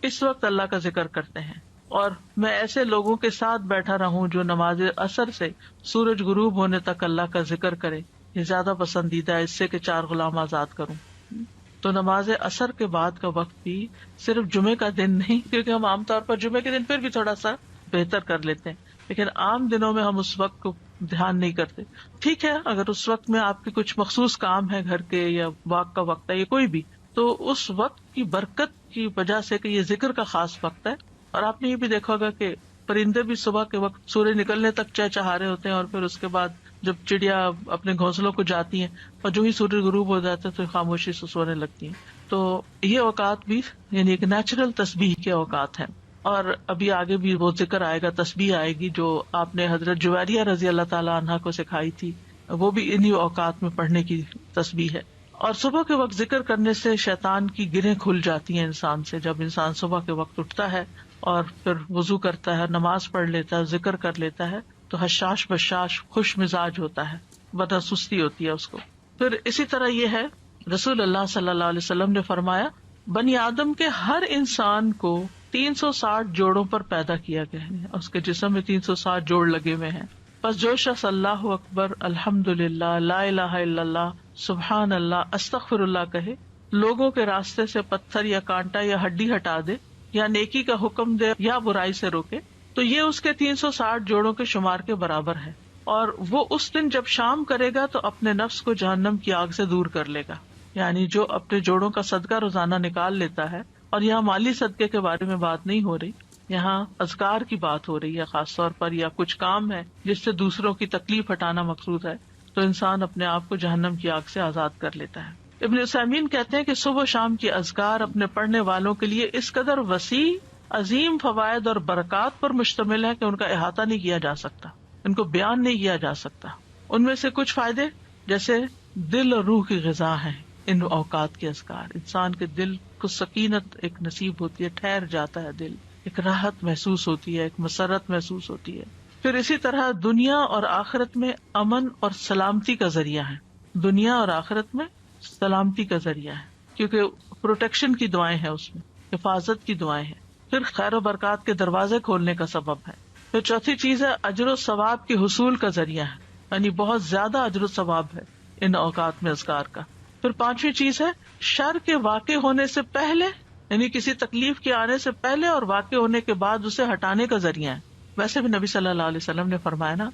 اس وقت اللہ کا ذکر کرتے ہیں، اور میں ایسے لوگوں کے ساتھ بیٹھا رہوں جو نماز عصر سے سورج غروب ہونے تک اللہ کا ذکر کرے. یہ زیادہ پسندیدہ ہے اس سے کہ 4 غلام آزاد کروں. تو نماز عصر کے بعد کا وقت بھی صرف جمعے کا دن نہیں، کیونکہ ہم عام طور پر جمعے کے دن پھر بھی تھوڑا سا بہتر کر لیتے ہیں، لیکن عام دنوں میں ہم اس وقت کو دھیان نہیں کرتے. ٹھیک ہے، اگر اس وقت میں آپ کے کچھ مخصوص کام ہے گھر کے یا واک کا وقت ہے یا کوئی بھی، تو اس وقت کی برکت کی وجہ سے کہ یہ ذکر کا خاص وقت ہے. اور آپ نے یہ بھی دیکھا ہوگا کہ پرندے بھی صبح کے وقت سورج نکلنے تک چہچہا رہے ہوتے ہیں، اور پھر اس کے بعد جب چڑیا اپنے گھونسلوں کو جاتی ہیں اور جو ہی سورج غروب ہو جاتا ہے تو خاموشی سے سونے لگتی ہیں. تو یہ اوقات بھی یعنی ایک نیچرل تسبیح کے اوقات ہیں. اور ابھی آگے بھی وہ ذکر آئے گا، تسبیح آئے گی جو آپ نے حضرت جویریہ رضی اللہ تعالی عنہا کو سکھائی تھی، وہ بھی انہی اوقات میں پڑھنے کی تسبیح ہے. اور صبح کے وقت ذکر کرنے سے شیطان کی گرہیں کھل جاتی ہیں انسان سے. جب انسان صبح کے وقت اٹھتا ہے اور پھر وضو کرتا ہے، نماز پڑھ لیتا ہے، ذکر کر لیتا ہے، تو حشاش بشاش خوش مزاج ہوتا ہے، ورنہ سستی ہوتی ہے اس کو. پھر اسی طرح یہ ہے، رسول اللہ صلی اللہ علیہ وسلم نے فرمایا بنی آدم کے ہر انسان کو 360 جوڑوں پر پیدا کیا گیا ہے، اس کے جسم میں 360 جوڑ لگے ہوئے ہیں. پس جو شخص اللہ اکبر، الحمد للہ، لا الہ الا اللہ، سبحان اللہ، استغفر اللہ کہے، لوگوں کے راستے سے پتھر یا کانٹا یا ہڈی ہٹا دے، یا نیکی کا حکم دے یا برائی سے روکے، تو یہ اس کے 360 جوڑوں کے شمار کے برابر ہے. اور وہ اس دن جب شام کرے گا تو اپنے نفس کو جہنم کی آگ سے دور کر لے گا. یعنی جو اپنے جوڑوں کا صدقہ روزانہ نکال لیتا ہے، اور یہاں مالی صدقے کے بارے میں بات نہیں ہو رہی، یہاں اذکار کی بات ہو رہی ہے خاص طور پر، یا کچھ کام ہے جس سے دوسروں کی تکلیف ہٹانا مقصود ہے، تو انسان اپنے آپ کو جہنم کی آگ سے آزاد کر لیتا ہے. ابن عثیمین کہتے ہیں کہ صبح و شام کی اذکار اپنے پڑھنے والوں کے لیے اس قدر وسیع، عظیم فوائد اور برکات پر مشتمل ہے کہ ان کا احاطہ نہیں کیا جا سکتا، ان کو بیان نہیں کیا جا سکتا. ان میں سے کچھ فائدے جیسے دل اور روح کی غذا ہیں ان اوقات کے اذکار. انسان کے دل کو سکینت ایک نصیب ہوتی ہے، ٹھہر جاتا ہے دل، ایک راحت محسوس ہوتی ہے، ایک مسرت محسوس ہوتی ہے. پھر اسی طرح دنیا اور آخرت میں امن اور سلامتی کا ذریعہ ہے. دنیا اور آخرت میں سلامتی کا ذریعہ ہے، کیونکہ پروٹیکشن کی دعائیں ہیں، اس میں حفاظت کی دعائیں ہیں. پھر خیر و برکات کے دروازے کھولنے کا سبب ہے. پھر چوتھی چیز ہے اجر و ثواب کے حصول کا ذریعہ ہے، یعنی بہت زیادہ اجر و ثواب ہے ان اوقات میں اذکار کا. پھر پانچویں چیز ہے شر کے واقع ہونے سے پہلے، یعنی کسی تکلیف کے آنے سے پہلے اور واقع ہونے کے بعد اسے ہٹانے کا ذریعہ ہے. ویسے بھی نبی صلی اللہ علیہ وسلم نے فرمایا نا،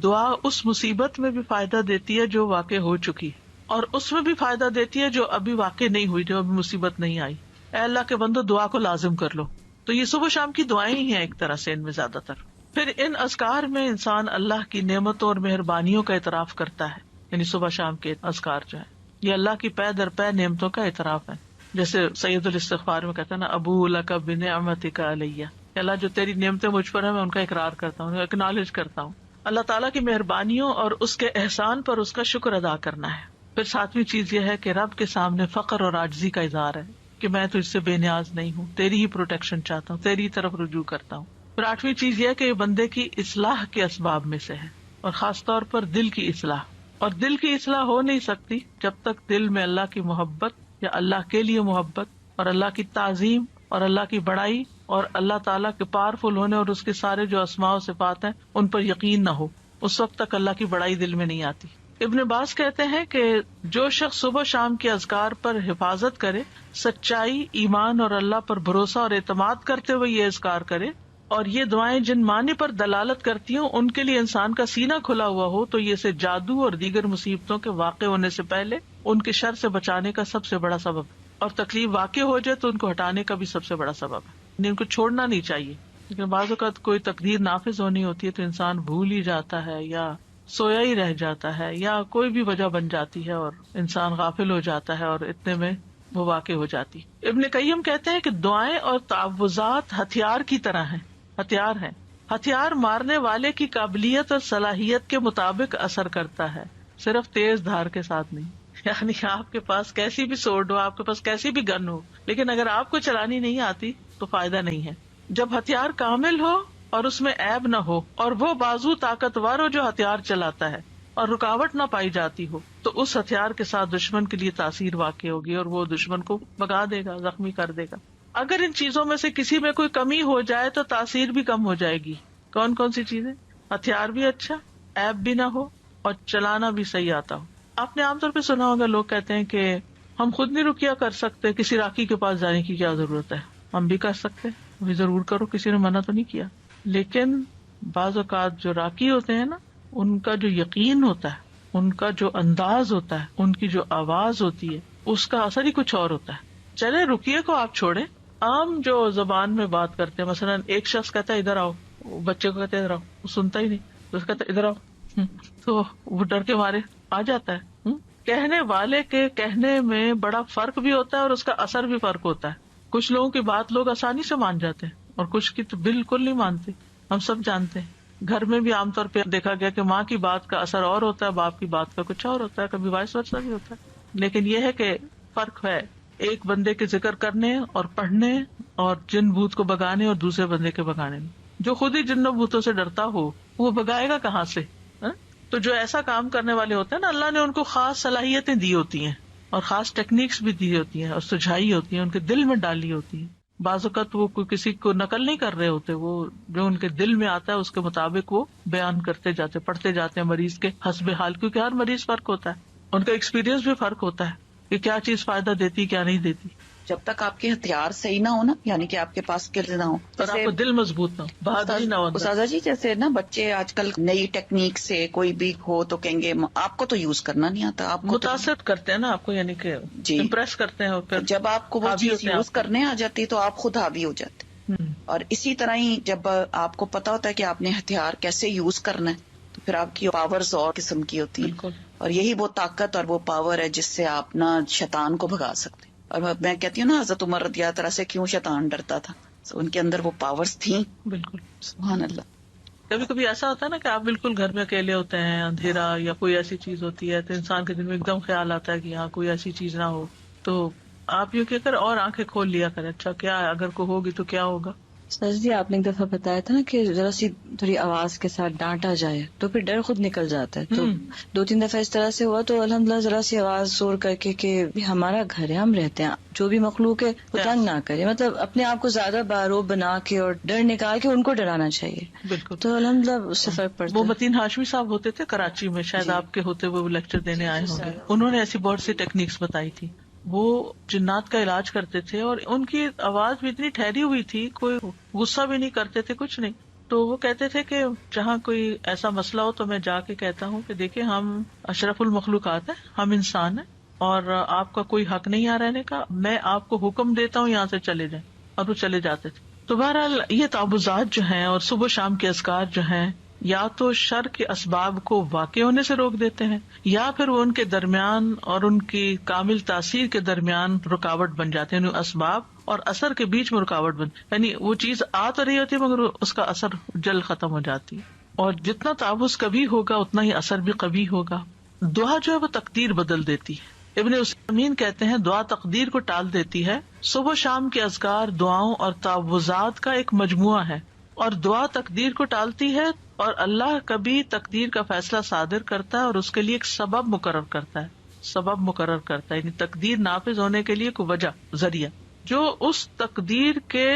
دعا اس مصیبت میں بھی فائدہ دیتی ہے جو واقع ہو چکی، اور اس میں بھی فائدہ دیتی ہے جو ابھی واقع نہیں ہوئی، جو ابھی مصیبت نہیں آئی. اے اللہ کے بندو دعا کو لازم کر لو. تو یہ صبح شام کی دعائیں ہی ہیں ایک طرح سے ان میں زیادہ تر. پھر ان اذکار میں انسان اللہ کی نعمتوں اور مہربانیوں کا اعتراف کرتا ہے، یعنی صبح شام کے اذکار جو ہے یہ اللہ کی پے در پے نعمتوں کا اعتراف ہے. جیسے سید الاستغفار میں کہتا ہے نا، ابو لک بنعمتک علیہ، اللہ جو تیری نعمتیں مجھ پر ہیں میں ان کا اقرار کرتا ہوں، اکنالج کرتا ہوں. اللہ تعالیٰ کی مہربانیوں اور اس کے احسان پر اس کا شکر ادا کرنا ہے. پھر ساتویں چیز یہ ہے کہ رب کے سامنے فقر اور عاجزی کا اظہار ہے کہ میں تجھ سے بے نیاز نہیں ہوں، تیری ہی پروٹیکشن چاہتا ہوں، تیری طرف رجوع کرتا ہوں. پھر آٹھویں چیز یہ ہے کہ یہ بندے کی اصلاح کے اسباب میں سے ہے، اور خاص طور پر دل کی اصلاح. اور دل کی اصلاح ہو نہیں سکتی جب تک دل میں اللہ کی محبت یا اللہ کے لیے محبت اور اللہ کی تعظیم اور اللہ کی بڑائی اور اللہ تعالیٰ کے پاورفل ہونے اور اس کے سارے جو اسماء و صفات ہیں ان پر یقین نہ ہو. اس وقت تک اللہ کی بڑائی دل میں نہیں آتی. ابن عباس کہتے ہیں کہ جو شخص صبح شام کے اذکار پر حفاظت کرے، سچائی، ایمان اور اللہ پر بھروسہ اور اعتماد کرتے ہوئے یہ اذکار کرے، اور یہ دعائیں جن معنی پر دلالت کرتی ہوں ان کے لیے انسان کا سینہ کھلا ہوا ہو، تو یہ سے جادو اور دیگر مصیبتوں کے واقع ہونے سے پہلے ان کے شر سے بچانے کا سب سے بڑا سبب ہے، اور تکلیف واقع ہو جائے تو ان کو ہٹانے کا بھی سب سے بڑا سبب ہے. یعنی ان کو چھوڑنا نہیں چاہیے. لیکن بعض اوقات کوئی تقدیر نافذ ہونی ہوتی ہے تو انسان بھول ہی جاتا ہے یا سویا ہی رہ جاتا ہے یا کوئی بھی وجہ بن جاتی ہے اور انسان غافل ہو جاتا ہے اور اتنے میں وہ واقع ہو جاتی. ابن قیم کہتے ہیں کہ دعائیں اور تعوذات ہتھیار کی طرح ہیں. ہتھیار ہیں. ہتھیار مارنے والے کی قابلیت اور صلاحیت کے مطابق اثر کرتا ہے، صرف تیز دھار کے ساتھ نہیں. یعنی آپ کے پاس کیسی بھی سوڈ ہو، آپ کے پاس کیسی بھی گن ہو، لیکن اگر آپ کو چلانی نہیں آتی تو فائدہ نہیں ہے. جب ہتھیار کامل ہو اور اس میں عیب نہ ہو اور وہ بازو طاقتور ہو جو ہتھیار چلاتا ہے اور رکاوٹ نہ پائی جاتی ہو، تو اس ہتھیار کے ساتھ دشمن کے لیے تاثیر واقع ہوگی اور وہ دشمن کو بھگا دے گا، زخمی کر دے گا. اگر ان چیزوں میں سے کسی میں کوئی کمی ہو جائے تو تاثیر بھی کم ہو جائے گی. کون کون سی چیزیں؟ ہتھیار بھی اچھا، عیب بھی نہ ہو اور چلانا بھی صحیح آتا ہو. آپ نے عام طور پہ سنا ہوگا لوگ کہتے ہیں کہ ہم خود نہیں رقیہ کر سکتے، کسی راقی کے پاس جانے کی کیا ضرورت ہے. ہم بھی کر سکتے، بھی ضرور کرو، کسی نے منع تو نہیں کیا. لیکن بعض اوقات جو راقی ہوتے ہیں نا، ان کا جو یقین ہوتا ہے، ان کا جو انداز ہوتا ہے، ان کی جو آواز ہوتی ہے، اس کا اثر ہی کچھ اور ہوتا ہے. چلے رقیے کو آپ چھوڑیں، عام جو زبان میں بات کرتے ہیں، مثلا ایک شخص کہتا ہے ادھر آؤ، بچے کو کہتے ہیں ادھر آؤ، وہ سنتا ہی نہیں، تو اس کہتا ہے ادھر آؤ، تو وہ ڈر کے مارے آ جاتا ہے. کہنے والے کے کہنے میں بڑا فرق بھی ہوتا ہے اور اس کا اثر بھی فرق ہوتا ہے. کچھ لوگوں کی بات لوگ آسانی سے مان جاتے ہیں اور کچھ کی تو بالکل نہیں مانتے. ہم سب جانتے ہیں گھر میں بھی عام طور پہ دیکھا گیا کہ ماں کی بات کا اثر اور ہوتا ہے، باپ کی بات کا کچھ اور ہوتا ہے، کبھی وائس ورسا بھی ہوتا ہے. لیکن یہ ہے کہ فرق ہے ایک بندے کے ذکر کرنے اور پڑھنے اور جن بھوت کو بگانے اور دوسرے بندے کے بگانے میں. جو خود ہی جنوں بھوتوں سے ڈرتا ہو وہ بگائے گا کہاں سے؟ تو جو ایسا کام کرنے والے ہوتے ہیں نا، اللہ نے ان کو خاص صلاحیتیں دی ہوتی ہیں اور خاص ٹیکنیکس بھی دی ہوتی ہیں اور سجھائی ہوتی ہیں، ان کے دل میں ڈالی ہوتی ہیں. بعض اوقات وہ کسی کو نقل نہیں کر رہے ہوتے، وہ جو ان کے دل میں آتا ہے اس کے مطابق وہ بیان کرتے جاتے، پڑھتے جاتے ہیں مریض کے حسب حال، کیونکہ ہر مریض فرق ہوتا ہے، ان کا ایکسپیرینس بھی فرق ہوتا ہے کہ کیا چیز فائدہ دیتی کیا نہیں دیتی. جب تک آپ کے ہتھیار صحیح نہ ہو نا، یعنی کہ آپ کے پاس اسکل نہ ہو اور آپ کو دل مضبوط نہ ہو، بہادری نہ ہو. استاذہ جی جیسے نا بچے آج کل نئی ٹیکنیک سے کوئی بھی ہو تو کہیں گے آپ کو تو یوز کرنا نہیں آتا، آپ کو متاثر کرتے ہیں نا آپ کو، یعنی کہ امپریس کرتے ہیں، اور پھر جب آپ کو وہ چیز یوز کرنے آ جاتی تو آپ خود حاوی ہو جاتے. اور اسی طرح ہی جب آپ کو پتا ہوتا ہے کہ آپ نے ہتھیار کیسے یوز کرنا ہے تو پھر آپ کی پاورز اور قسم کی ہوتی ہیں، اور یہی وہ طاقت اور وہ پاور ہے جس سے آپ نا شیطان کو بھگا سکتے. اور میں کہتی ہوں نا حضرت عمر رضی اللہ عنہ سے کیوں شیطان ڈرتا تھا، ان کے اندر وہ پاورز تھیں. بالکل سبحان اللہ. کبھی کبھی ایسا ہوتا ہے نا کہ آپ بالکل گھر میں اکیلے ہوتے ہیں، اندھیرا یا کوئی ایسی چیز ہوتی ہے تو انسان کے دل میں ایک دم خیال آتا ہے کہ یہاں کوئی ایسی چیز نہ ہو، تو آپ یوں کیا کر اور آنکھیں کھول لیا کریں، اچھا کیا اگر کوئی ہوگی تو کیا ہوگا. سر جی آپ نے ایک دفعہ بتایا تھا نا کہ ذرا سی تھوڑی آواز کے ساتھ ڈانٹا جائے تو پھر ڈر خود نکل جاتا ہے. تو 2-3 دفعہ اس طرح سے ہوا تو الحمدللہ ذرا سی آواز زور کر کے کہ ہمارا گھر ہے، ہم رہتے ہیں، جو بھی مخلوق ہے وہ تنگ نہ کرے، مطلب اپنے آپ کو زیادہ باروب بنا کے اور ڈر نکال کے ان کو ڈرانا چاہیے. بالکل. تو الحمدللہ اس سے فرق پڑتا ہے. وہ متین ہاشمی صاحب ہوتے تھے کراچی میں، شاید آپ کے ہوتے ہوئے وہ لیکچر دینے آئے ہوں گے. انہوں نے ایسی بہت سی ٹیکنیکس بتائی تھی. وہ جنات کا علاج کرتے تھے اور ان کی آواز بھی اتنی ٹھہری ہوئی تھی، کوئی غصہ بھی نہیں کرتے تھے، کچھ نہیں. تو وہ کہتے تھے کہ جہاں کوئی ایسا مسئلہ ہو تو میں جا کے کہتا ہوں کہ دیکھیں ہم اشرف المخلوقات ہیں، ہم انسان ہیں اور آپ کا کوئی حق نہیں یہاں رہنے کا، میں آپ کو حکم دیتا ہوں یہاں سے چلے جائیں، اور وہ چلے جاتے تھے. تو بہرحال یہ تعوذات جو ہیں اور صبح شام کے اذکار جو ہیں یا تو شر کے اسباب کو واقع ہونے سے روک دیتے ہیں یا پھر وہ ان کے درمیان اور ان کی کامل تاثیر کے درمیان رکاوٹ بن جاتے ہیں. یعنی اسباب اور اثر کے بیچ میں رکاوٹ یعنی وہ چیز آ تو رہی ہوتی ہے مگر اس کا اثر جلد ختم ہو جاتی ہے. اور جتنا تعوذ کبھی ہوگا اتنا ہی اثر بھی کبھی ہوگا. دعا جو ہے وہ تقدیر بدل دیتی ہے. ابن عثیمین کہتے ہیں دعا تقدیر کو ٹال دیتی ہے. صبح شام کے اذکار دعاؤں اور تعوذات کا ایک مجموعہ ہے اور دعا تقدیر کو ٹالتی ہے، اور اللہ کبھی تقدیر کا فیصلہ صادر کرتا ہے اور اس کے لیے ایک سبب مقرر کرتا ہے، یعنی تقدیر نافذ ہونے کے لیے کوئی وجہ، ذریعہ، جو اس تقدیر کے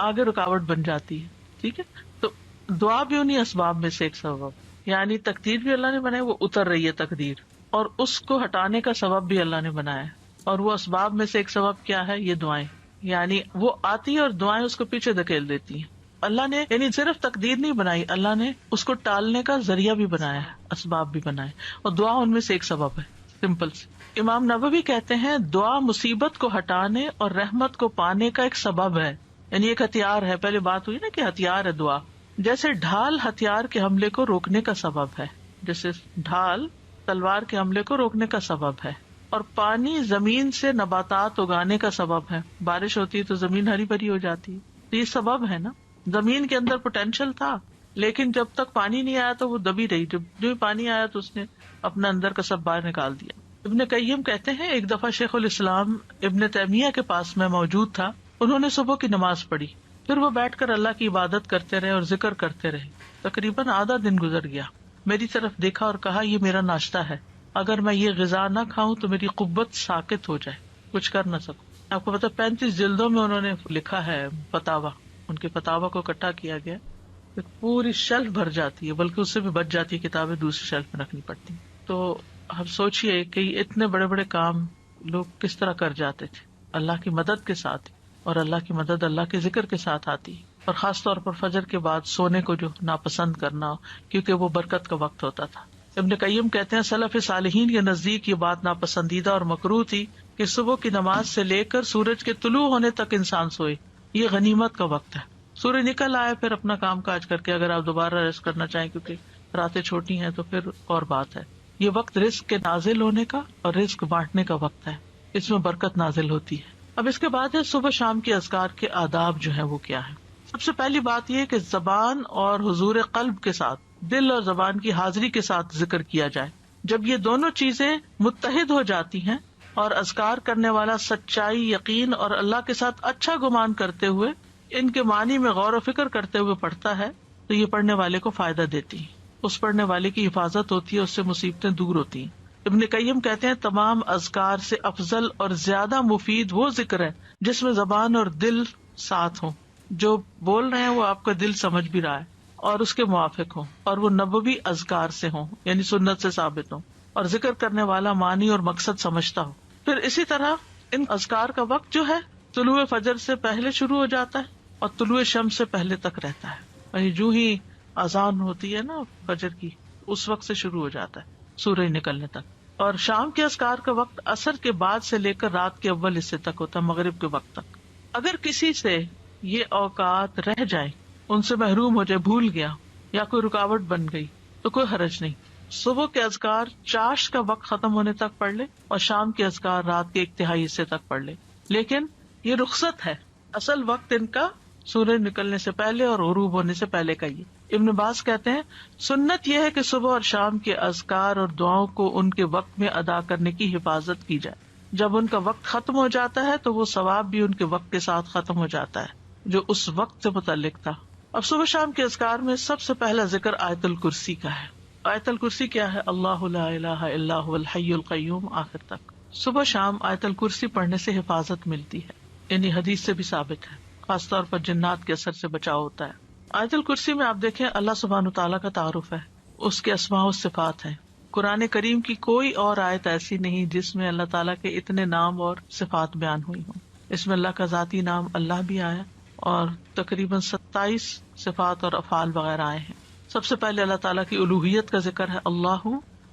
آگے رکاوٹ بن جاتی ہے. ٹھیک ہے، تو دعا بھی انہیں اسباب میں سے ایک سبب، یعنی تقدیر بھی اللہ نے بنائی، وہ اتر رہی ہے تقدیر، اور اس کو ہٹانے کا سبب بھی اللہ نے بنایا ہے. اور وہ اسباب میں سے ایک سبب کیا ہے؟ یہ دعائیں، یعنی وہ آتی ہے اور دعائیں اس کو پیچھے دھکیل دیتی ہیں. اللہ نے یعنی صرف تقدیر نہیں بنائی، اللہ نے اس کو ٹالنے کا ذریعہ بھی بنایا ہے، اسباب بھی بنائے، اور دعا ان میں سے ایک سبب ہے. سمپل سے امام نووی کہتے ہیں دعا مصیبت کو ہٹانے اور رحمت کو پانے کا ایک سبب ہے، یعنی ایک ہتھیار ہے. پہلے بات ہوئی نا کہ ہتھیار ہے دعا، جیسے ڈھال ہتھیار کے حملے کو روکنے کا سبب ہے، جیسے ڈھال تلوار کے حملے کو روکنے کا سبب ہے. اور پانی زمین سے نباتات اگانے کا سبب ہے، بارش ہوتی ہے تو زمین ہری بھری ہو جاتی ہے، تو یہ سبب ہے نا. زمین کے اندر پوٹینشیل تھا، لیکن جب تک پانی نہیں آیا تو وہ دبی رہی، جب جو پانی آیا تو اس نے اپنا اندر کا سب باہر نکال دیا. ابن قیم کہتے ہیں ایک دفعہ شیخ الاسلام ابن تیمیہ کے پاس میں موجود تھا، انہوں نے صبح کی نماز پڑھی، پھر وہ بیٹھ کر اللہ کی عبادت کرتے رہے اور ذکر کرتے رہے. تقریباً آدھا دن گزر گیا. میری طرف دیکھا اور کہا یہ میرا ناشتہ ہے، اگر میں یہ غذا نہ کھاؤں تو میری قوت ساکت ہو جائے، کچھ کر نہ سکوں. آپ کو پتا 35 جلدوں میں انہوں نے لکھا ہے فتاوا، ان کے فتاوا کو اکٹھا کیا گیا، پوری شیلف بھر جاتی ہے، بلکہ اس سے بھی بچ جاتی ہے، کتابیں دوسری شیلف میں رکھنی پڑتی. تو ہم سوچئے کہ اتنے بڑے بڑے کام لوگ کس طرح کر جاتے تھے اللہ کی مدد کے ساتھ، اور اللہ کی مدد اللہ کے ذکر کے ساتھ آتی، اور خاص طور پر فجر کے بعد سونے کو جو ناپسند کرنا، کیونکہ وہ برکت کا وقت ہوتا تھا. ابن قیم کہتے ہیں سلف صالحین کے نزدیک یہ بات ناپسندیدہ اور مکروہ تھی کہ صبح کی نماز سے لے کر سورج کے طلوع ہونے تک انسان سوئے. یہ غنیمت کا وقت ہے. سورج نکل آئے پھر اپنا کام کاج کر کے اگر آپ دوبارہ ریسٹ کرنا چاہیں، کیونکہ راتیں چھوٹی ہیں، تو پھر اور بات ہے. یہ وقت رزق کے نازل ہونے کا اور رزق بانٹنے کا وقت ہے، اس میں برکت نازل ہوتی ہے. اب اس کے بعد ہے صبح شام کے اذکار کے آداب جو ہیں وہ کیا ہے. سب سے پہلی بات یہ کہ زبان اور حضور قلب کے ساتھ، دل اور زبان کی حاضری کے ساتھ ذکر کیا جائے. جب یہ دونوں چیزیں متحد ہو جاتی ہیں اور اذکار کرنے والا سچائی، یقین اور اللہ کے ساتھ اچھا گمان کرتے ہوئے ان کے معنی میں غور و فکر کرتے ہوئے پڑھتا ہے تو یہ پڑھنے والے کو فائدہ دیتی ہے، اس پڑھنے والے کی حفاظت ہوتی ہے، اس سے مصیبتیں دور ہوتی ہیں. ابن قیم کہتے ہیں تمام اذکار سے افضل اور زیادہ مفید وہ ذکر ہے جس میں زبان اور دل ساتھ ہوں، جو بول رہے ہیں وہ آپ کا دل سمجھ بھی رہا ہے اور اس کے موافق ہوں، اور وہ نبوی اذکار سے ہوں، یعنی سنت سے ثابت ہوں، اور ذکر کرنے والا معنی اور مقصد سمجھتا ہو. پھر اسی طرح ان اذکار کا وقت جو ہے طلوع فجر سے پہلے شروع ہو جاتا ہے اور طلوع شمس سے پہلے تک رہتا ہے، یعنی جو ہی اذان ہوتی ہے نا فجر کی، اس وقت سے شروع ہو جاتا ہے سورج نکلنے تک. اور شام کے اذکار کا وقت عصر کے بعد سے لے کر رات کے اول حصے تک ہوتا ہے، مغرب کے وقت تک. اگر کسی سے یہ اوقات رہ جائے، ان سے محروم ہو جائے، بھول گیا یا کوئی رکاوٹ بن گئی تو کوئی حرج نہیں. صبح کے اذکار چاشت کا وقت ختم ہونے تک پڑھ لے اور شام کے اذکار رات کے 1/3 حصے تک پڑھ لے، لیکن یہ رخصت ہے، اصل وقت ان کا سورج نکلنے سے پہلے اور غروب ہونے سے پہلے کا. یہ ابن باز کہتے ہیں سنت یہ ہے کہ صبح اور شام کے اذکار اور دعاؤں کو ان کے وقت میں ادا کرنے کی حفاظت کی جائے. جب ان کا وقت ختم ہو جاتا ہے تو وہ ثواب بھی ان کے وقت کے ساتھ ختم ہو جاتا ہے جو اس وقت سے متعلق تھا. اب صبح شام کے اذکار میں سب سے پہلا ذکر آیت الکرسی کا ہے. آیت الکرسی کیا ہے؟ اللہ لا الہ الا هو الحی القیوم آخر تک. صبح شام آیت الکرسی پڑھنے سے حفاظت ملتی ہے، یعنی حدیث سے بھی ثابت ہے، خاص طور پر جنات کے اثر سے بچاؤ ہوتا ہے. آیت الکرسی میں آپ دیکھیں اللہ سبحانہ تعالیٰ کا تعارف ہے، اس کے اسماء و صفات ہیں. قرآن کریم کی کوئی اور آیت ایسی نہیں جس میں اللہ تعالیٰ کے اتنے نام اور صفات بیان ہوئی ہوں. اس میں اللہ کا ذاتی نام اللہ بھی آیا اور تقریباً 27 صفات اور افعال وغیرہ آئے ہیں. سب سے پہلے اللہ تعالیٰ کی الوہیت کا ذکر ہے، اللہ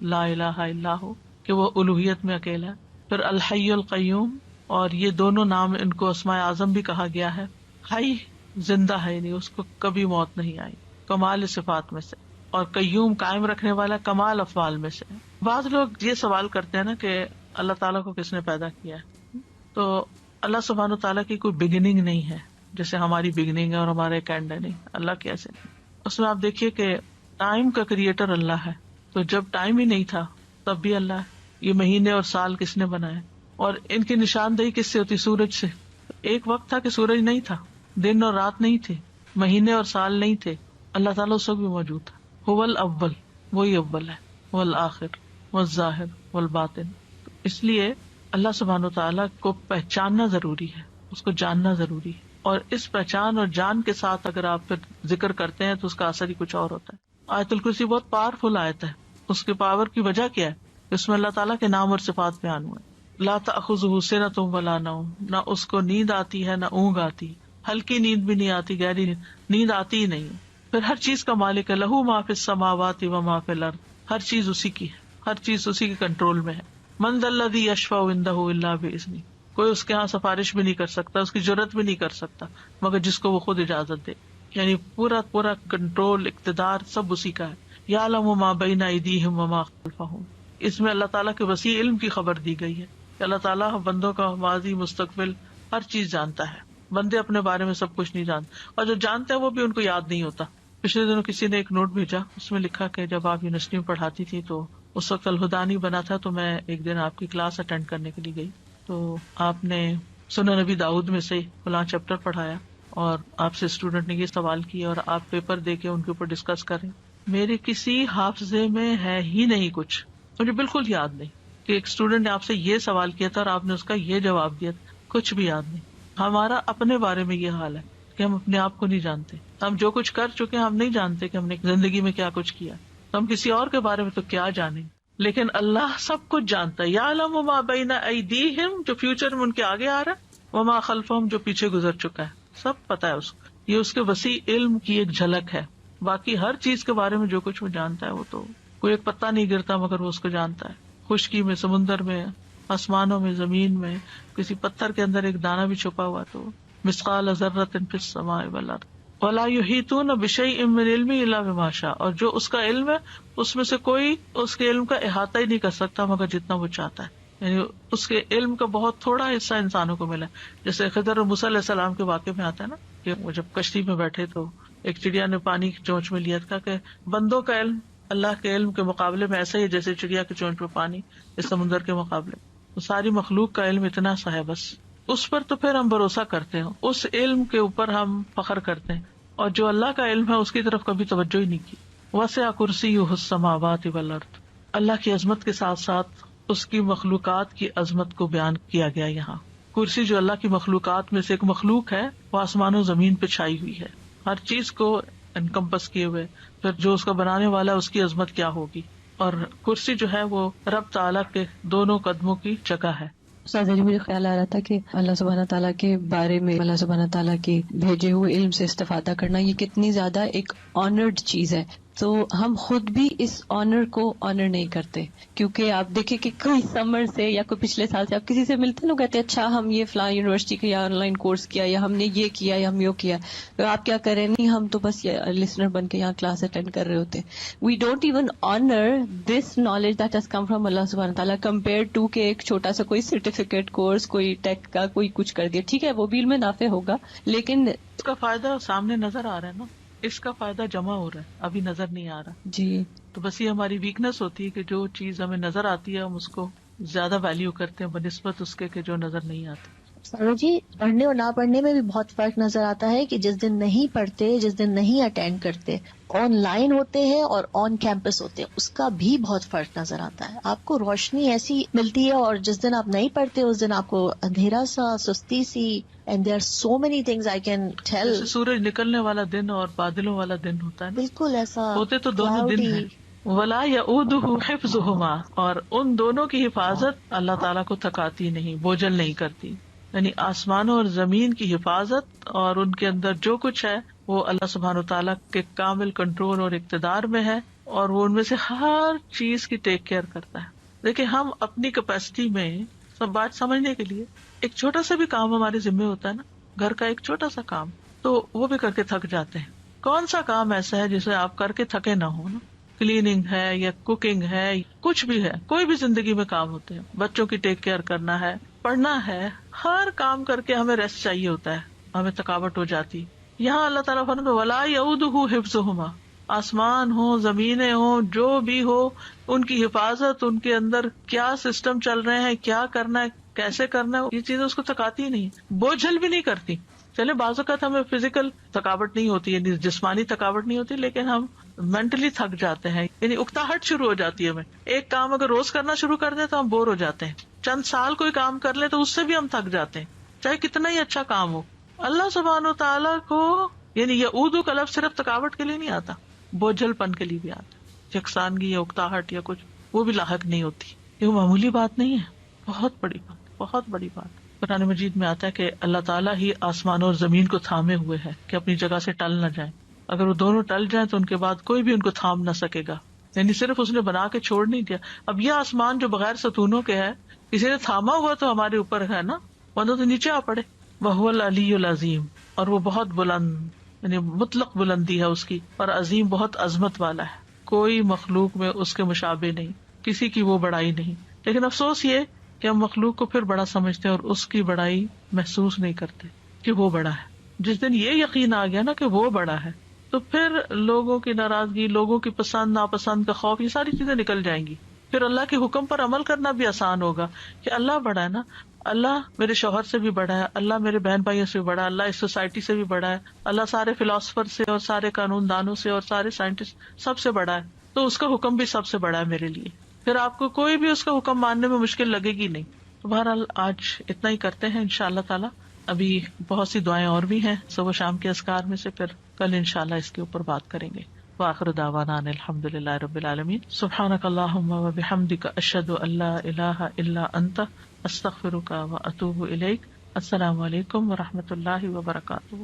لا الہ الا ہو، کہ وہ الوہیت میں اکیلا ہے. پھر الحی القیوم، اور یہ دونوں نام ان کو اسماء اعظم بھی کہا گیا ہے. حی زندہ ہے، یعنی اس کو کبھی موت نہیں آئی، کمال صفات میں سے، اور قیوم قائم رکھنے والا کمال افعال میں سے. بعض لوگ یہ سوال کرتے ہیں نا کہ اللہ تعالیٰ کو کس نے پیدا کیا ہے، تو اللہ سبحانہ تعالیٰ کی کوئی بگننگ نہیں ہے جیسے ہماری بگننگ ہے اور ہمارا ایک اینڈ ہے. نہیں، اللہ کیسے نہیں. اس میں آپ دیکھیے کہ ٹائم کا کریٹر اللہ ہے، تو جب ٹائم ہی نہیں تھا تب بھی اللہ ہے. یہ مہینے اور سال کس نے بنائے، اور ان کی نشاندہی کس سے ہوتی؟ سورج سے. ایک وقت تھا کہ سورج نہیں تھا، دن اور رات نہیں تھے، مہینے اور سال نہیں تھے، اللہ تعالیٰ اس وقت بھی موجود تھا. هو الاول، وہی اول ہے، والآخر والظاہر والباطن. اس لیے اللہ سبحانہ وتعالیٰ کو پہچاننا ضروری ہے، اس کو جاننا ضروری ہے، اور اس پہچان اور جان کے ساتھ اگر آپ پھر ذکر کرتے ہیں تو اس کا اثر ہی کچھ اور ہوتا ہے. آیت الکرسی بہت پاورفل آیت ہے. اس کی پاور کی وجہ کیا ہے؟ اس میں اللہ تعالیٰ کے نام اور صفات بیان ہوئے. لا تأخذہ سنۃ ولا نوم، نہ اس کو نیند آتی ہے نہ اونگ آتی، ہلکی نیند بھی نہیں آتی، گہری نیند آتی ہی نہیں. پھر ہر چیز کا مالک ہے، لہو ما فی السماوات و ما فی الارض، ہر چیز اسی کی ہے، ہر چیز اسی کے کنٹرول میں ہے. من ذا الذی یشفع عندہ الا باذنہ، کوئی اس کے ہاں سفارش بھی نہیں کر سکتا، اس کی جرات بھی نہیں کر سکتا مگر جس کو وہ خود اجازت دے. یعنی پورا کنٹرول، اقتدار سب اسی کا ہے. یعلم ما بین ایدیہم وما خلفہم، اس میں اللہ تعالیٰ کے وسیع علم کی خبر دی گئی ہے کہ اللہ تعالیٰ بندوں کا ماضی مستقبل ہر چیز جانتا ہے. بندے اپنے بارے میں سب کچھ نہیں جانتے، اور جو جانتے ہیں وہ بھی ان کو یاد نہیں ہوتا. پچھلے دنوں کسی نے ایک نوٹ بھیجا، اس میں لکھا کہ جب آپ یونیورسٹی میں پڑھاتی تھی تو اس وقت الہدیٰ نہیں بنا تھا، تو میں ایک دن آپ کی کلاس اٹینڈ کرنے کے لیے گئی، تو آپ نے سنن نبی داؤد میں سے فلاں چیپٹر پڑھایا اور آپ سے اسٹوڈنٹ نے یہ سوال کیا اور آپ پیپر دے کے ان کے اوپر ڈسکس کر رہے ہیں. میرے کسی حافظے میں ہے ہی نہیں کچھ، مجھے بالکل یاد نہیں کہ ایک اسٹوڈنٹ نے آپ سے یہ سوال کیا تھا اور آپ نے اس کا یہ جواب دیا تھا، کچھ بھی یاد نہیں. ہمارا اپنے بارے میں یہ حال ہے کہ ہم اپنے آپ کو نہیں جانتے. ہم جو کچھ کر چکے ہم نہیں جانتے کہ ہم نے زندگی میں کیا کچھ کیا، تو ہم کسی اور کے بارے میں تو کیا جانیں. لیکن اللہ سب کچھ جانتا ہے. یعلم ما بین ایدیہم، جو فیوچر میں ان کے آگے آ رہا ہے، وما خلفہم، جو پیچھے گزر چکا ہے، سب پتا ہے اس کو. یہ اس کے وسیع علم کی ایک جھلک ہے. باقی ہر چیز کے بارے میں جو کچھ وہ جانتا ہے، وہ تو کوئی ایک پتا نہیں گرتا مگر وہ اس کو جانتا ہے. خشکی میں، سمندر میں، آسمانوں میں، زمین میں، کسی پتھر کے اندر ایک دانہ بھی چھپا ہوا تو مثقال ذرۃ فی السماء والارض ولا یحیطون بشیء من علمہ الا بما شاء، اور جو اس کا علم ہے اس میں سے کوئی اس کے علم کا احاطہ ہی نہیں کر سکتا مگر جتنا وہ چاہتا ہے. یعنی اس کے علم کا بہت تھوڑا حصہ انسانوں کو ملا. جیسے خضر اور موسیٰ علیہ السلام کے واقعے میں آتا ہے نا کہ وہ جب کشتی میں بیٹھے تو ایک چڑیا نے پانی کی چونچ میں لیا تھا کہ بندوں کا علم اللہ کے علم کے مقابلے میں ایسا ہی جیسے چڑیا کی چونچ میں پانی اس سمندر کے مقابلے. ساری مخلوق کا علم اتنا سا ہے، بس اس پر تو پھر ہم بھروسہ کرتے ہیں، اس علم کے اوپر ہم فخر کرتے ہیں، اور جو اللہ کا علم ہے اس کی طرف کبھی توجہ ہی نہیں کی. وسع کرسیہ السماوات والارض، اللہ کی عظمت کے ساتھ ساتھ اس کی مخلوقات کی عظمت کو بیان کیا گیا. یہاں کرسی جو اللہ کی مخلوقات میں سے ایک مخلوق ہے، وہ آسمان و زمین پہ چھائی ہوئی ہے، ہر چیز کو انکمپس کیے ہوئے. پھر جو اس کا بنانے والا ہے اس کی عظمت کیا ہوگی. اور کرسی جو ہے وہ رب تعالیٰ کے دونوں قدموں کی جگہ ہے. استاذہ جی، مجھے خیال آ رہا تھا کہ اللہ سبحانہ تعالیٰ کے بارے میں، اللہ سبحانہ تعالیٰ کے بھیجے ہوئے علم سے استفادہ کرنا یہ کتنی زیادہ ایک آنرڈ چیز ہے. تو ہم خود بھی اس آنر کو آنر نہیں کرتے، کیونکہ آپ دیکھیں کہ کوئی سمر سے یا کوئی پچھلے سال سے آپ کسی سے ملتے ہیں، لوگ کہتے ہیں اچھا ہم یہ فلاں یونیورسٹی کا یا آن لائن کورس کیا، یا ہم نے یہ کیا، یا ہم یہ کیا. تو آپ کیا کریں؟ نہیں، ہم تو بس لسنر بن کے یہاں کلاس اٹینڈ کر رہے ہوتے ہیں. We don't even honour this knowledge that has come from Allah سبحانہ تعالیٰ کمپیئر ٹو کہ ایک چھوٹا سا کوئی سرٹیفکیٹ کورس، کوئی ٹیک کا کوئی کچھ کر دیا. ٹھیک ہے، وہ بھی علم نافع ہوگا، لیکن اس کا فائدہ سامنے نظر آ رہا ہے نا، اس کا فائدہ جمع ہو رہا ہے، ابھی نظر نہیں آ رہا. جی، تو بس یہ ہماری ویکنس ہوتی ہے کہ جو چیز ہمیں نظر آتی ہے ہم اس کو زیادہ ویلیو کرتے ہیں بنسبت اس کے کہ جو نظر نہیں آتی. سارا جی، پڑھنے اور نہ پڑھنے میں بھی بہت فرق نظر آتا ہے کہ جس دن نہیں پڑھتے، جس دن نہیں اٹینڈ کرتے، آن لائن ہوتے ہیں اور آن کیمپس ہوتے ہیں، اس کا بھی بہت فرق نظر آتا ہے. آپ کو روشنی ایسی ملتی ہے، اور جس دن آپ نہیں پڑھتے اس دن آپ کو اندھیرا سا، سستی سی. And there are so many things I can tell. جیسے سورج نکلنے والا دن اور بادلوں والا دن ہوتا ہے نا، بالکل ایسا ہوتے تو دونوں دن ہیں. ولا یؤودہ حفظہما، اور ان دونوں کی حفاظت اللہ تعالیٰ کو تھکاتی نہیں، بوجھل نہیں کرتی. یعنی آسمانوں اور زمین کی حفاظت اور ان کے اندر جو کچھ ہے وہ اللہ سبحانہ و تعالیٰ کے کامل کنٹرول اور اقتدار میں ہے، اور وہ ان میں سے ہر چیز کی ٹیک کیئر کرتا ہے. دیکھیں ہم اپنی کیپیسٹی میں سب بات سمجھنے کے لیے ایک چھوٹا سا بھی کام ہمارے ذمہ ہوتا ہے نا، گھر کا ایک چھوٹا سا کام، تو وہ بھی کر کے تھک جاتے ہیں. کون سا کام ایسا ہے جسے آپ کر کے تھکے نہ ہو نا؟ کلیننگ ہے یا کوکنگ ہے، کچھ بھی ہے، کوئی بھی زندگی میں کام ہوتے ہیں. بچوں کی ٹیک کیئر کرنا ہے، پڑھنا ہے، ہر کام کر کے ہمیں ریسٹ چاہیے ہوتا ہے، ہمیں تھکاوٹ ہو جاتی. یہاں اللہ تعالیٰ فرماتا ہے ولا یؤودہ حفظہما، آسمان ہو، زمینیں ہو، جو بھی ہو، ان کی حفاظت، ان کے اندر کیا سسٹم چل رہے ہیں، کیا کرنا ہے، کیسے کرنا ہے، یہ چیزیں اس کو تھکاتی نہیں، بوجھل بھی نہیں کرتی. چلے بعض اوقات ہمیں فزیکل تھکاوٹ نہیں ہوتی، یعنی جسمانی تھکاوٹ نہیں ہوتی، لیکن ہم مینٹلی تھک جاتے ہیں، یعنی اکتاہٹ شروع ہو جاتی ہے ہمیں. ایک کام اگر روز کرنا شروع کر دیں تو ہم بور ہو جاتے ہیں. چند سال کوئی کام کر لیں تو اس سے بھی ہم تھک جاتے ہیں، چاہے کتنا ہی اچھا کام ہو. اللہ سبحانہ و تعالیٰ کو یعنی یعودو کا لفظ صرف تھکاوٹ کے لیے نہیں آتا، بوجھل پن کے لیے بھی آتا. یکسانگی یا اکتاہٹ یا کچھ وہ بھی لاحق نہیں ہوتی. یہ معمولی بات نہیں ہے، بہت بڑی بات، بہت بڑی بات. قرآن مجید میں آتا ہے کہ اللہ تعالیٰ ہی آسمان اور زمین کو تھامے ہوئے ہے کہ اپنی جگہ سے ٹل نہ جائیں. اگر وہ دونوں ٹل جائیں تو ان کے بعد کوئی بھی ان کو تھام نہ سکے گا. یعنی صرف اس نے بنا کے چھوڑ نہیں دیا. اب یہ آسمان جو بغیر ستونوں کے ہے، کسی نے تھاما ہوا تو ہمارے اوپر ہے نا، ورنہ تو نیچے آ پڑے. وَهُوَ الْعَلِيُّ الْعَظِيمُ، اور وہ بہت بلند، یعنی مطلق بلندی ہے اس کی، اور عظیم بہت عظمت والا ہے. کوئی مخلوق میں اس کے مشابہ نہیں، کسی کی وہ بڑائی نہیں. لیکن افسوس یہ کہ ہم مخلوق کو پھر بڑا سمجھتے ہیں اور اس کی بڑائی محسوس نہیں کرتے کہ وہ بڑا ہے. جس دن یہ یقین آ گیا نا کہ وہ بڑا ہے، تو پھر لوگوں کی ناراضگی، لوگوں کی پسند ناپسند کا خوف، یہ ساری چیزیں نکل جائیں گی. پھر اللہ کے حکم پر عمل کرنا بھی آسان ہوگا کہ اللہ بڑا ہے نا، اللہ میرے شوہر سے بھی بڑا ہے، اللہ میرے بہن بھائیوں سے بھی بڑا ہے، اللہ اس سوسائٹی سے بھی بڑا ہے، اللہ سارے فلاسفر سے اور سارے قانون دانوں سے اور سارے سائنٹسٹ سب سے بڑا ہے، تو اس کا حکم بھی سب سے بڑا ہے میرے لیے. پھر آپ کو کوئی بھی اس کا حکم ماننے میں مشکل لگے گی نہیں. تو بہرحال آج اتنا ہی کرتے ہیں انشاءاللہ تعالی. ابھی بہت سی دعائیں اور بھی ہیں صبح شام کے اذکار میں سے، پھر کل انشاءاللہ اس کے اوپر بات کریں گے. وآخر دعوانا ان الحمدللہ رب العالمین. سبحانک اللہم وبحمدک، اشہد ان لا الہ الا انت، استغفرک واتوب الیک. السلام علیکم ورحمۃ اللہ وبرکاتہ.